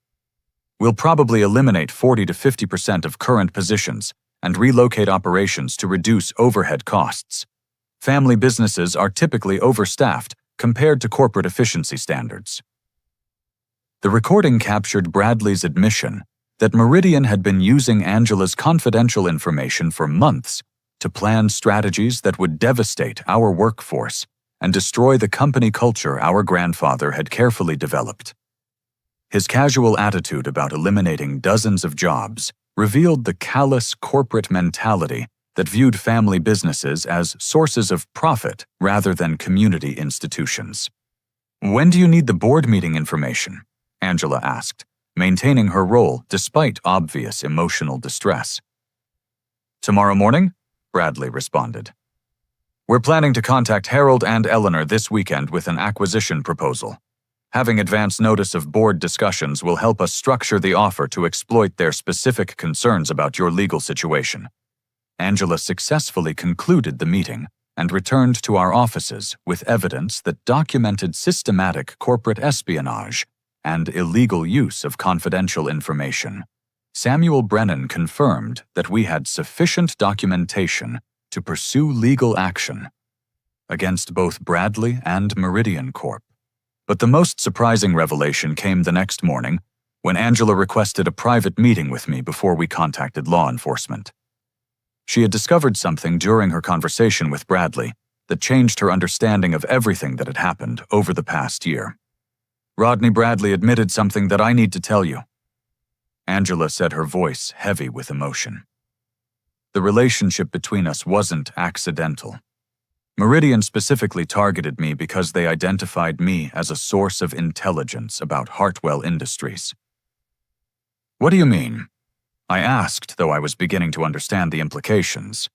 "We'll probably eliminate 40 to 50% of current positions and relocate operations to reduce overhead costs. Family businesses are typically overstaffed compared to corporate efficiency standards." The recording captured Bradley's admission that Meridian had been using Angela's confidential information for months to plan strategies that would devastate our workforce and destroy the company culture our grandfather had carefully developed. His casual attitude about eliminating dozens of jobs revealed the callous corporate mentality that viewed family businesses as sources of profit rather than community institutions. "When do you need the board meeting information?" Angela asked, maintaining her role despite obvious emotional distress. "Tomorrow morning?" Bradley responded. "We're planning to contact Harold and Eleanor this weekend with an acquisition proposal. Having advance notice of board discussions will help us structure the offer to exploit their specific concerns about your legal situation." Angela successfully concluded the meeting and returned to our offices with evidence that documented systematic corporate espionage and illegal use of confidential information. Samuel Brennan confirmed that we had sufficient documentation to pursue legal action against both Bradley and Meridian Corp. But the most surprising revelation came the next morning when Angela requested a private meeting with me before we contacted law enforcement. She had discovered something during her conversation with Bradley that changed her understanding of everything that had happened over the past year. "Rodney Bradley admitted something that I need to tell you," Angela said, her voice heavy with emotion. "The relationship between us wasn't accidental. Meridian specifically targeted me because they identified me as a source of intelligence about Hartwell Industries. What do you mean? I asked, though I was beginning to understand the implications.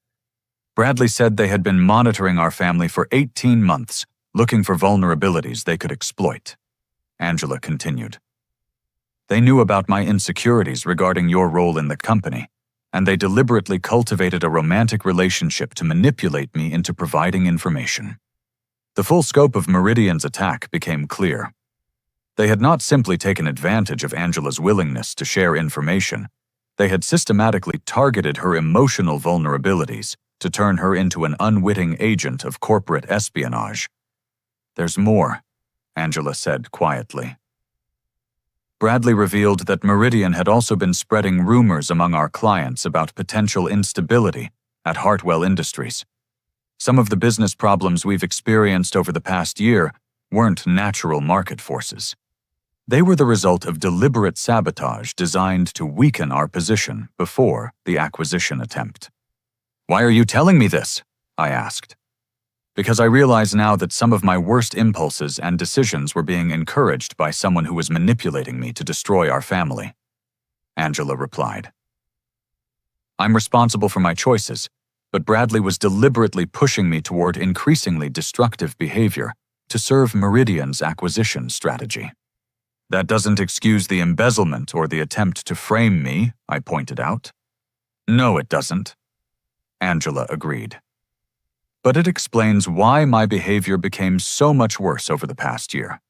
Bradley said they had been monitoring our family for 18 months, looking for vulnerabilities they could exploit. Angela continued. They knew about my insecurities regarding your role in the company, and they deliberately cultivated a romantic relationship to manipulate me into providing information. The full scope of Meridian's attack became clear. They had not simply taken advantage of Angela's willingness to share information. They had systematically targeted her emotional vulnerabilities to turn her into an unwitting agent of corporate espionage. There's more, Angela said quietly. Bradley revealed that Meridian had also been spreading rumors among our clients about potential instability at Hartwell Industries. Some of the business problems we've experienced over the past year weren't natural market forces. They were the result of deliberate sabotage designed to weaken our position before the acquisition attempt. Why are you telling me this? I asked. Because I realize now that some of my worst impulses and decisions were being encouraged by someone who was manipulating me to destroy our family, Angela replied. I'm responsible for my choices, but Bradley was deliberately pushing me toward increasingly destructive behavior to serve Meridian's acquisition strategy. That doesn't excuse the embezzlement or the attempt to frame me, I pointed out. No, it doesn't, Angela agreed. But it explains why my behavior became so much worse over the past year.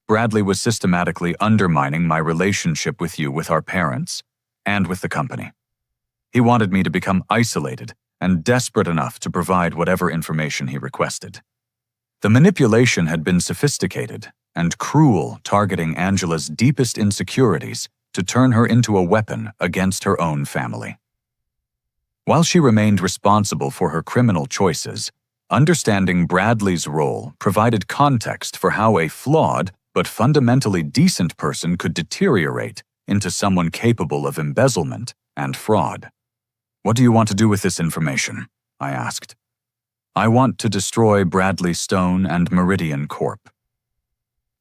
Bradley was systematically undermining my relationship with you, with our parents, and with the company. He wanted me to become isolated and desperate enough to provide whatever information he requested. The manipulation had been sophisticated and cruel, targeting Angela's deepest insecurities to turn her into a weapon against her own family. While she remained responsible for her criminal choices, understanding Bradley's role provided context for how a flawed but fundamentally decent person could deteriorate into someone capable of embezzlement and fraud. What do you want to do with this information? I asked. I want to destroy Bradley Stone and Meridian Corp.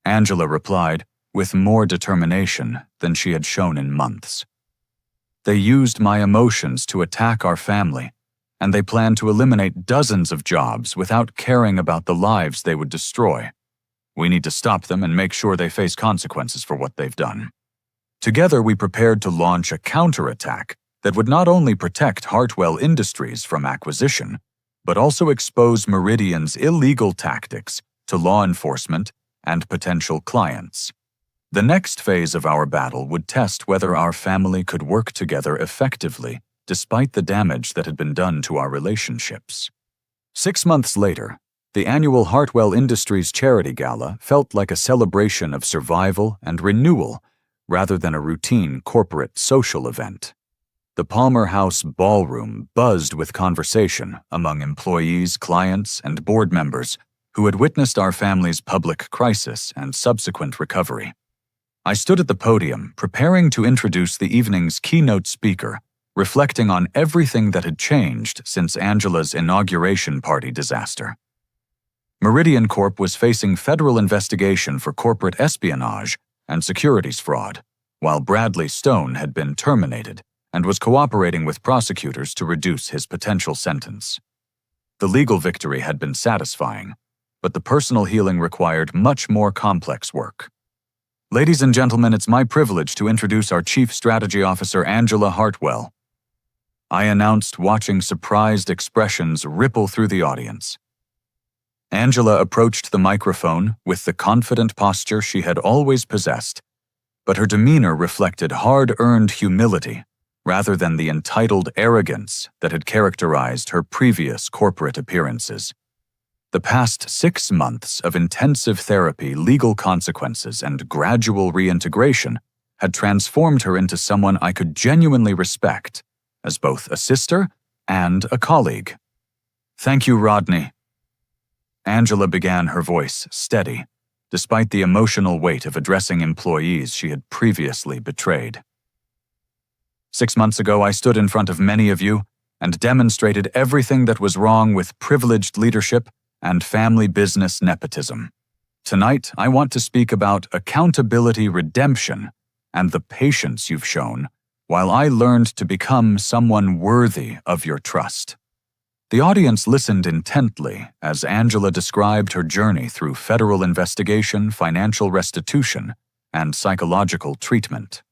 Angela replied with more determination than she had shown in months. They used my emotions to attack our family, and they planned to eliminate dozens of jobs without caring about the lives they would destroy. We need to stop them and make sure they face consequences for what they've done. Together, we prepared to launch a counterattack that would not only protect Hartwell Industries from acquisition, but also expose Meridian's illegal tactics to law enforcement and potential clients. The next phase of our battle would test whether our family could work together effectively despite the damage that had been done to our relationships. 6 months later, the annual Hartwell Industries Charity Gala felt like a celebration of survival and renewal rather than a routine corporate social event. The Palmer House ballroom buzzed with conversation among employees, clients, and board members who had witnessed our family's public crisis and subsequent recovery. I stood at the podium, preparing to introduce the evening's keynote speaker, reflecting on everything that had changed since Angela's inauguration party disaster. Meridian Corp was facing federal investigation for corporate espionage and securities fraud, while Bradley Stone had been terminated and was cooperating with prosecutors to reduce his potential sentence. The legal victory had been satisfying, but the personal healing required much more complex work. Ladies and gentlemen, it's my privilege to introduce our Chief Strategy Officer, Angela Hartwell. I announced, watching surprised expressions ripple through the audience. Angela approached the microphone with the confident posture she had always possessed, but her demeanor reflected hard-earned humility rather than the entitled arrogance that had characterized her previous corporate appearances. The past 6 months of intensive therapy, legal consequences, and gradual reintegration had transformed her into someone I could genuinely respect as both a sister and a colleague. Thank you, Rodney. Angela began, her voice steady, despite the emotional weight of addressing employees she had previously betrayed. 6 months ago, I stood in front of many of you and demonstrated everything that was wrong with privileged leadership and family business nepotism. Tonight, I want to speak about accountability, redemption, and the patience you've shown, while I learned to become someone worthy of your trust." The audience listened intently as Angela described her journey through federal investigation, financial restitution, and psychological treatment.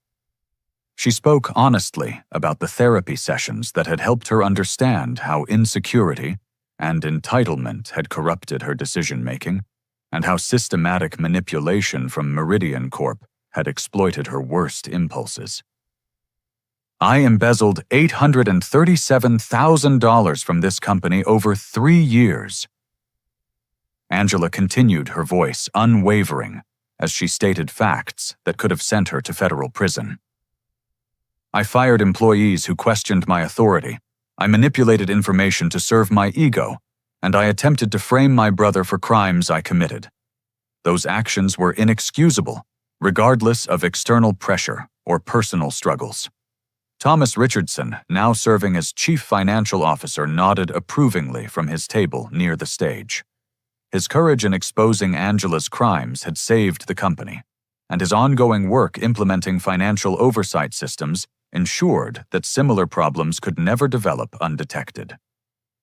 She spoke honestly about the therapy sessions that had helped her understand how insecurity and entitlement had corrupted her decision-making, and how systematic manipulation from Meridian Corp had exploited her worst impulses. "I embezzled $837,000 from this company over 3 years." Angela continued, her voice unwavering, as she stated facts that could have sent her to federal prison. "I fired employees who questioned my authority. I manipulated information to serve my ego, and I attempted to frame my brother for crimes I committed. Those actions were inexcusable, regardless of external pressure or personal struggles." Thomas Richardson, now serving as Chief Financial Officer, nodded approvingly from his table near the stage. His courage in exposing Angela's crimes had saved the company, and his ongoing work implementing financial oversight systems ensured that similar problems could never develop undetected.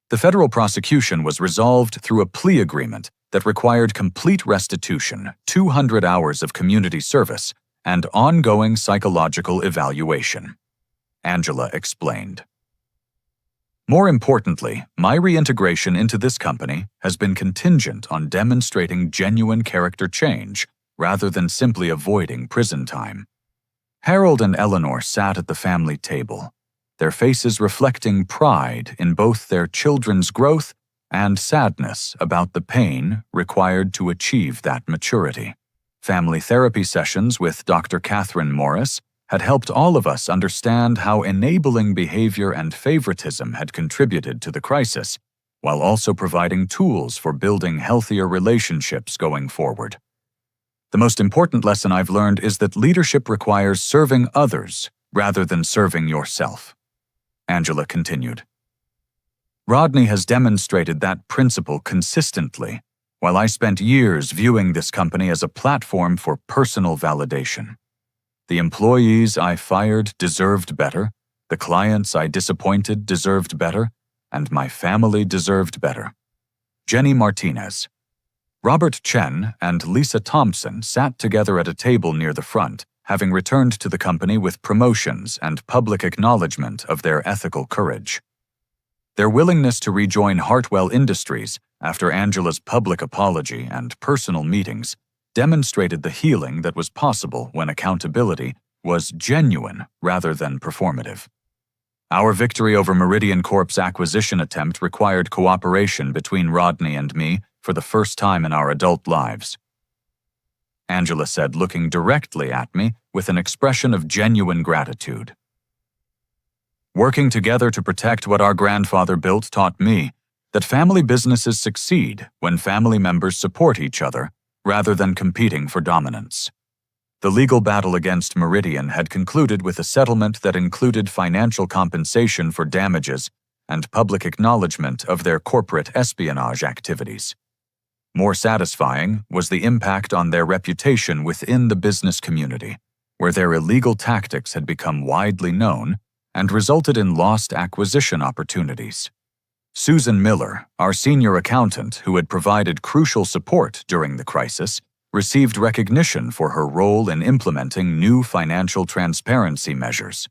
The federal prosecution was resolved through a plea agreement that required complete restitution, 200 hours of community service, and ongoing psychological evaluation. Angela explained. "More importantly, my reintegration into this company has been contingent on demonstrating genuine character change rather than simply avoiding prison time." Harold and Eleanor sat at the family table, their faces reflecting pride in both their children's growth and sadness about the pain required to achieve that maturity. Family therapy sessions with Dr. Catherine Morris had helped all of us understand how enabling behavior and favoritism had contributed to the crisis, while also providing tools for building healthier relationships going forward. "The most important lesson I've learned is that leadership requires serving others rather than serving yourself," Angela continued. "Rodney has demonstrated that principle consistently, while I spent years viewing this company as a platform for personal validation. The employees I fired deserved better, the clients I disappointed deserved better, and my family deserved better." Jenny Martinez. Robert Chen and Lisa Thompson sat together at a table near the front, having returned to the company with promotions and public acknowledgement of their ethical courage. Their willingness to rejoin Hartwell Industries after Angela's public apology and personal meetings demonstrated the healing that was possible when accountability was genuine rather than performative. "Our victory over Meridian Corp's acquisition attempt required cooperation between Rodney and me for the first time in our adult lives," Angela said, looking directly at me with an expression of genuine gratitude. "Working together to protect what our grandfather built taught me that family businesses succeed when family members support each other rather than competing for dominance." The legal battle against Meridian had concluded with a settlement that included financial compensation for damages and public acknowledgement of their corporate espionage activities. More satisfying was the impact on their reputation within the business community, where their illegal tactics had become widely known and resulted in lost acquisition opportunities. Susan Miller, our senior accountant who had provided crucial support during the crisis, received recognition for her role in implementing new financial transparency measures.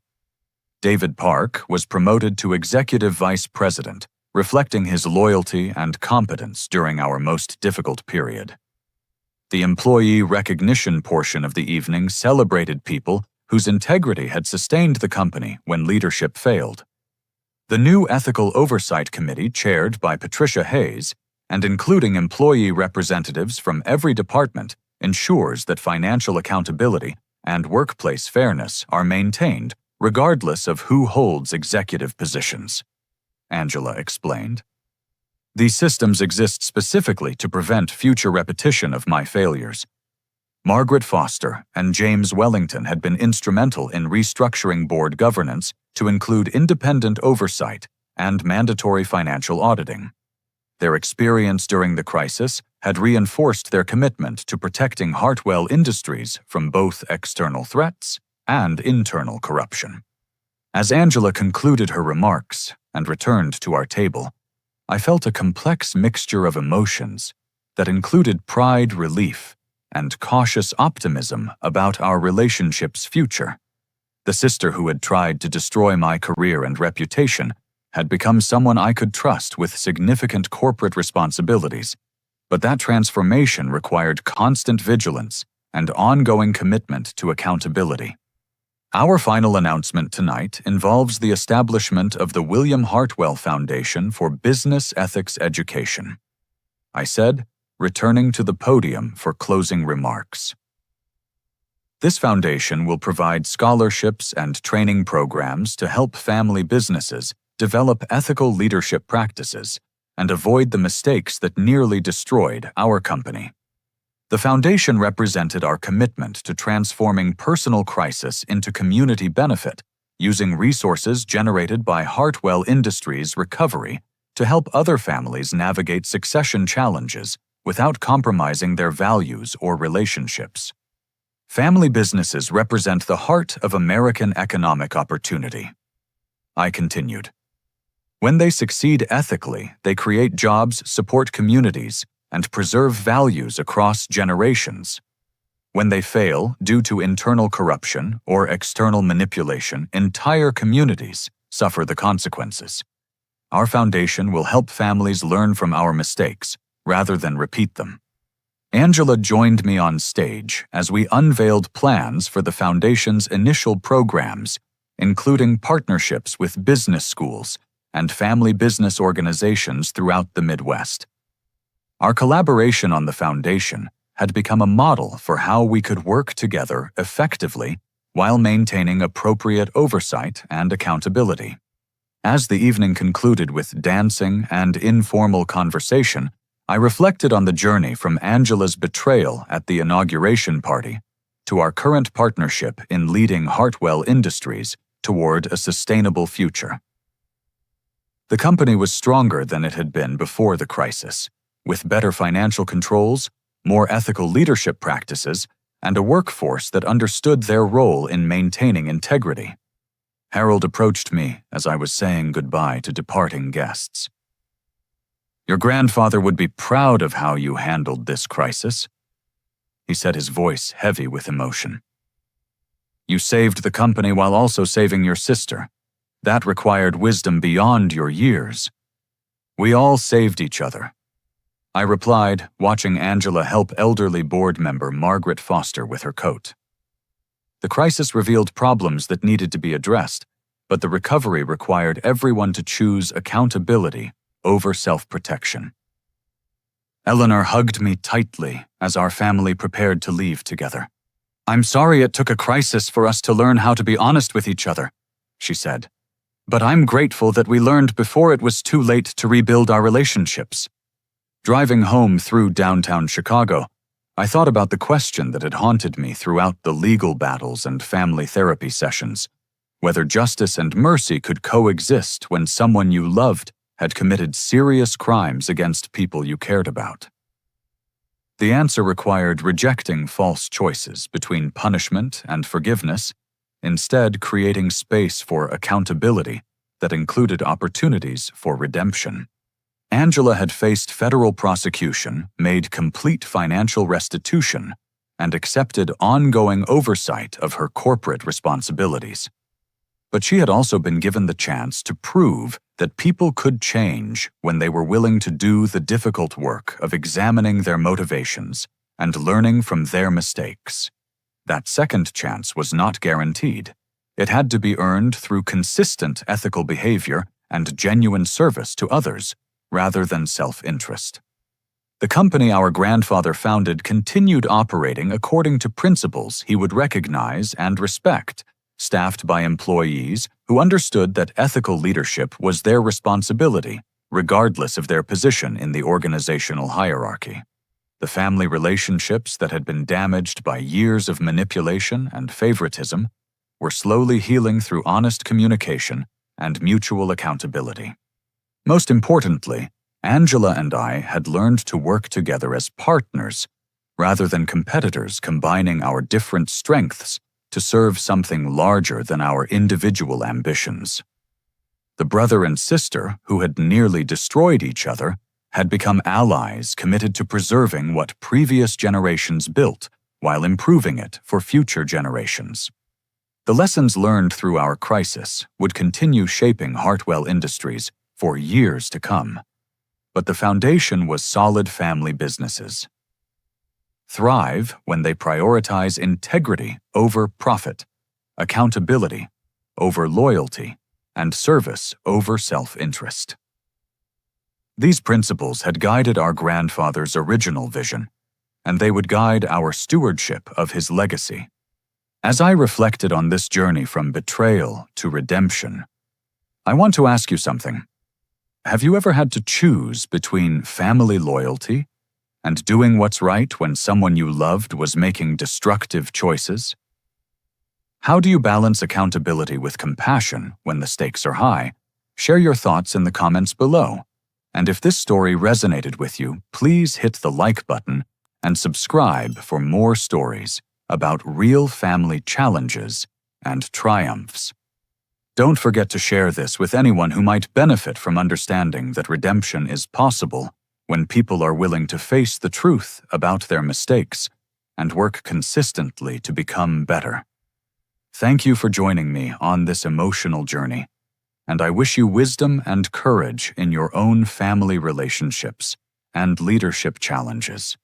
David Park was promoted to Executive Vice President, reflecting his loyalty and competence during our most difficult period. The employee recognition portion of the evening celebrated people whose integrity had sustained the company when leadership failed. The new Ethical Oversight Committee, chaired by Patricia Hayes, and including employee representatives from every department, ensures that financial accountability and workplace fairness are maintained regardless of who holds executive positions, Angela explained. "These systems exist specifically to prevent future repetition of my failures." Margaret Foster and James Wellington had been instrumental in restructuring board governance to include independent oversight and mandatory financial auditing. Their experience during the crisis had reinforced their commitment to protecting Hartwell Industries from both external threats and internal corruption. As Angela concluded her remarks and returned to our table, I felt a complex mixture of emotions that included pride, relief, and cautious optimism about our relationship's future. The sister who had tried to destroy my career and reputation had become someone I could trust with significant corporate responsibilities, but that transformation required constant vigilance and ongoing commitment to accountability. Our final announcement tonight involves the establishment of the William Hartwell Foundation for Business Ethics Education, I said, returning to the podium for closing remarks. This foundation will provide scholarships and training programs to help family businesses develop ethical leadership practices and avoid the mistakes that nearly destroyed our company. The foundation represented our commitment to transforming personal crisis into community benefit, using resources generated by Hartwell Industries recovery to help other families navigate succession challenges without compromising their values or relationships. Family businesses represent the heart of American economic opportunity. I continued. When they succeed ethically, they create jobs, support communities, and preserve values across generations. When they fail due to internal corruption or external manipulation, entire communities suffer the consequences. Our foundation will help families learn from our mistakes rather than repeat them. Angela joined me on stage as we unveiled plans for the foundation's initial programs, including partnerships with business schools and family business organizations throughout the Midwest. Our collaboration on the foundation had become a model for how we could work together effectively while maintaining appropriate oversight and accountability. As the evening concluded with dancing and informal conversation, I reflected on the journey from Angela's betrayal at the inauguration party to our current partnership in leading Hartwell Industries toward a sustainable future. The company was stronger than it had been before the crisis, with better financial controls, more ethical leadership practices, and a workforce that understood their role in maintaining integrity. Harold approached me as I was saying goodbye to departing guests. "Your grandfather would be proud of how you handled this crisis," he said, his voice heavy with emotion. "You saved the company while also saving your sister. That required wisdom beyond your years. We all saved each other," I replied, watching Angela help elderly board member Margaret Foster with her coat. The crisis revealed problems that needed to be addressed, but the recovery required everyone to choose accountability over self-protection. Eleanor hugged me tightly as our family prepared to leave together. "I'm sorry it took a crisis for us to learn how to be honest with each other," she said. "But I'm grateful that we learned before it was too late to rebuild our relationships." Driving home through downtown Chicago, I thought about the question that had haunted me throughout the legal battles and family therapy sessions, whether justice and mercy could coexist when someone you loved had committed serious crimes against people you cared about. The answer required rejecting false choices between punishment and forgiveness, instead creating space for accountability that included opportunities for redemption. Angela had faced federal prosecution, made complete financial restitution, and accepted ongoing oversight of her corporate responsibilities. But she had also been given the chance to prove that people could change when they were willing to do the difficult work of examining their motivations and learning from their mistakes. That second chance was not guaranteed. It had to be earned through consistent ethical behavior and genuine service to others, rather than self-interest. The company our grandfather founded continued operating according to principles he would recognize and respect, staffed by employees who understood that ethical leadership was their responsibility, regardless of their position in the organizational hierarchy. The family relationships that had been damaged by years of manipulation and favoritism were slowly healing through honest communication and mutual accountability. Most importantly, Angela and I had learned to work together as partners rather than competitors, combining our different strengths to serve something larger than our individual ambitions. The brother and sister, who had nearly destroyed each other, had become allies committed to preserving what previous generations built while improving it for future generations. The lessons learned through our crisis would continue shaping Hartwell Industries for years to come, but the foundation was solid family businesses. Thrive when they prioritize integrity over profit, accountability over loyalty, and service over self-interest. These principles had guided our grandfather's original vision, and they would guide our stewardship of his legacy. As I reflected on this journey from betrayal to redemption, I want to ask you something. Have you ever had to choose between family loyalty and doing what's right when someone you loved was making destructive choices? How do you balance accountability with compassion when the stakes are high? Share your thoughts in the comments below. And if this story resonated with you, please hit the like button and subscribe for more stories about real family challenges and triumphs. Don't forget to share this with anyone who might benefit from understanding that redemption is possible when people are willing to face the truth about their mistakes and work consistently to become better. Thank you for joining me on this emotional journey, and I wish you wisdom and courage in your own family relationships and leadership challenges.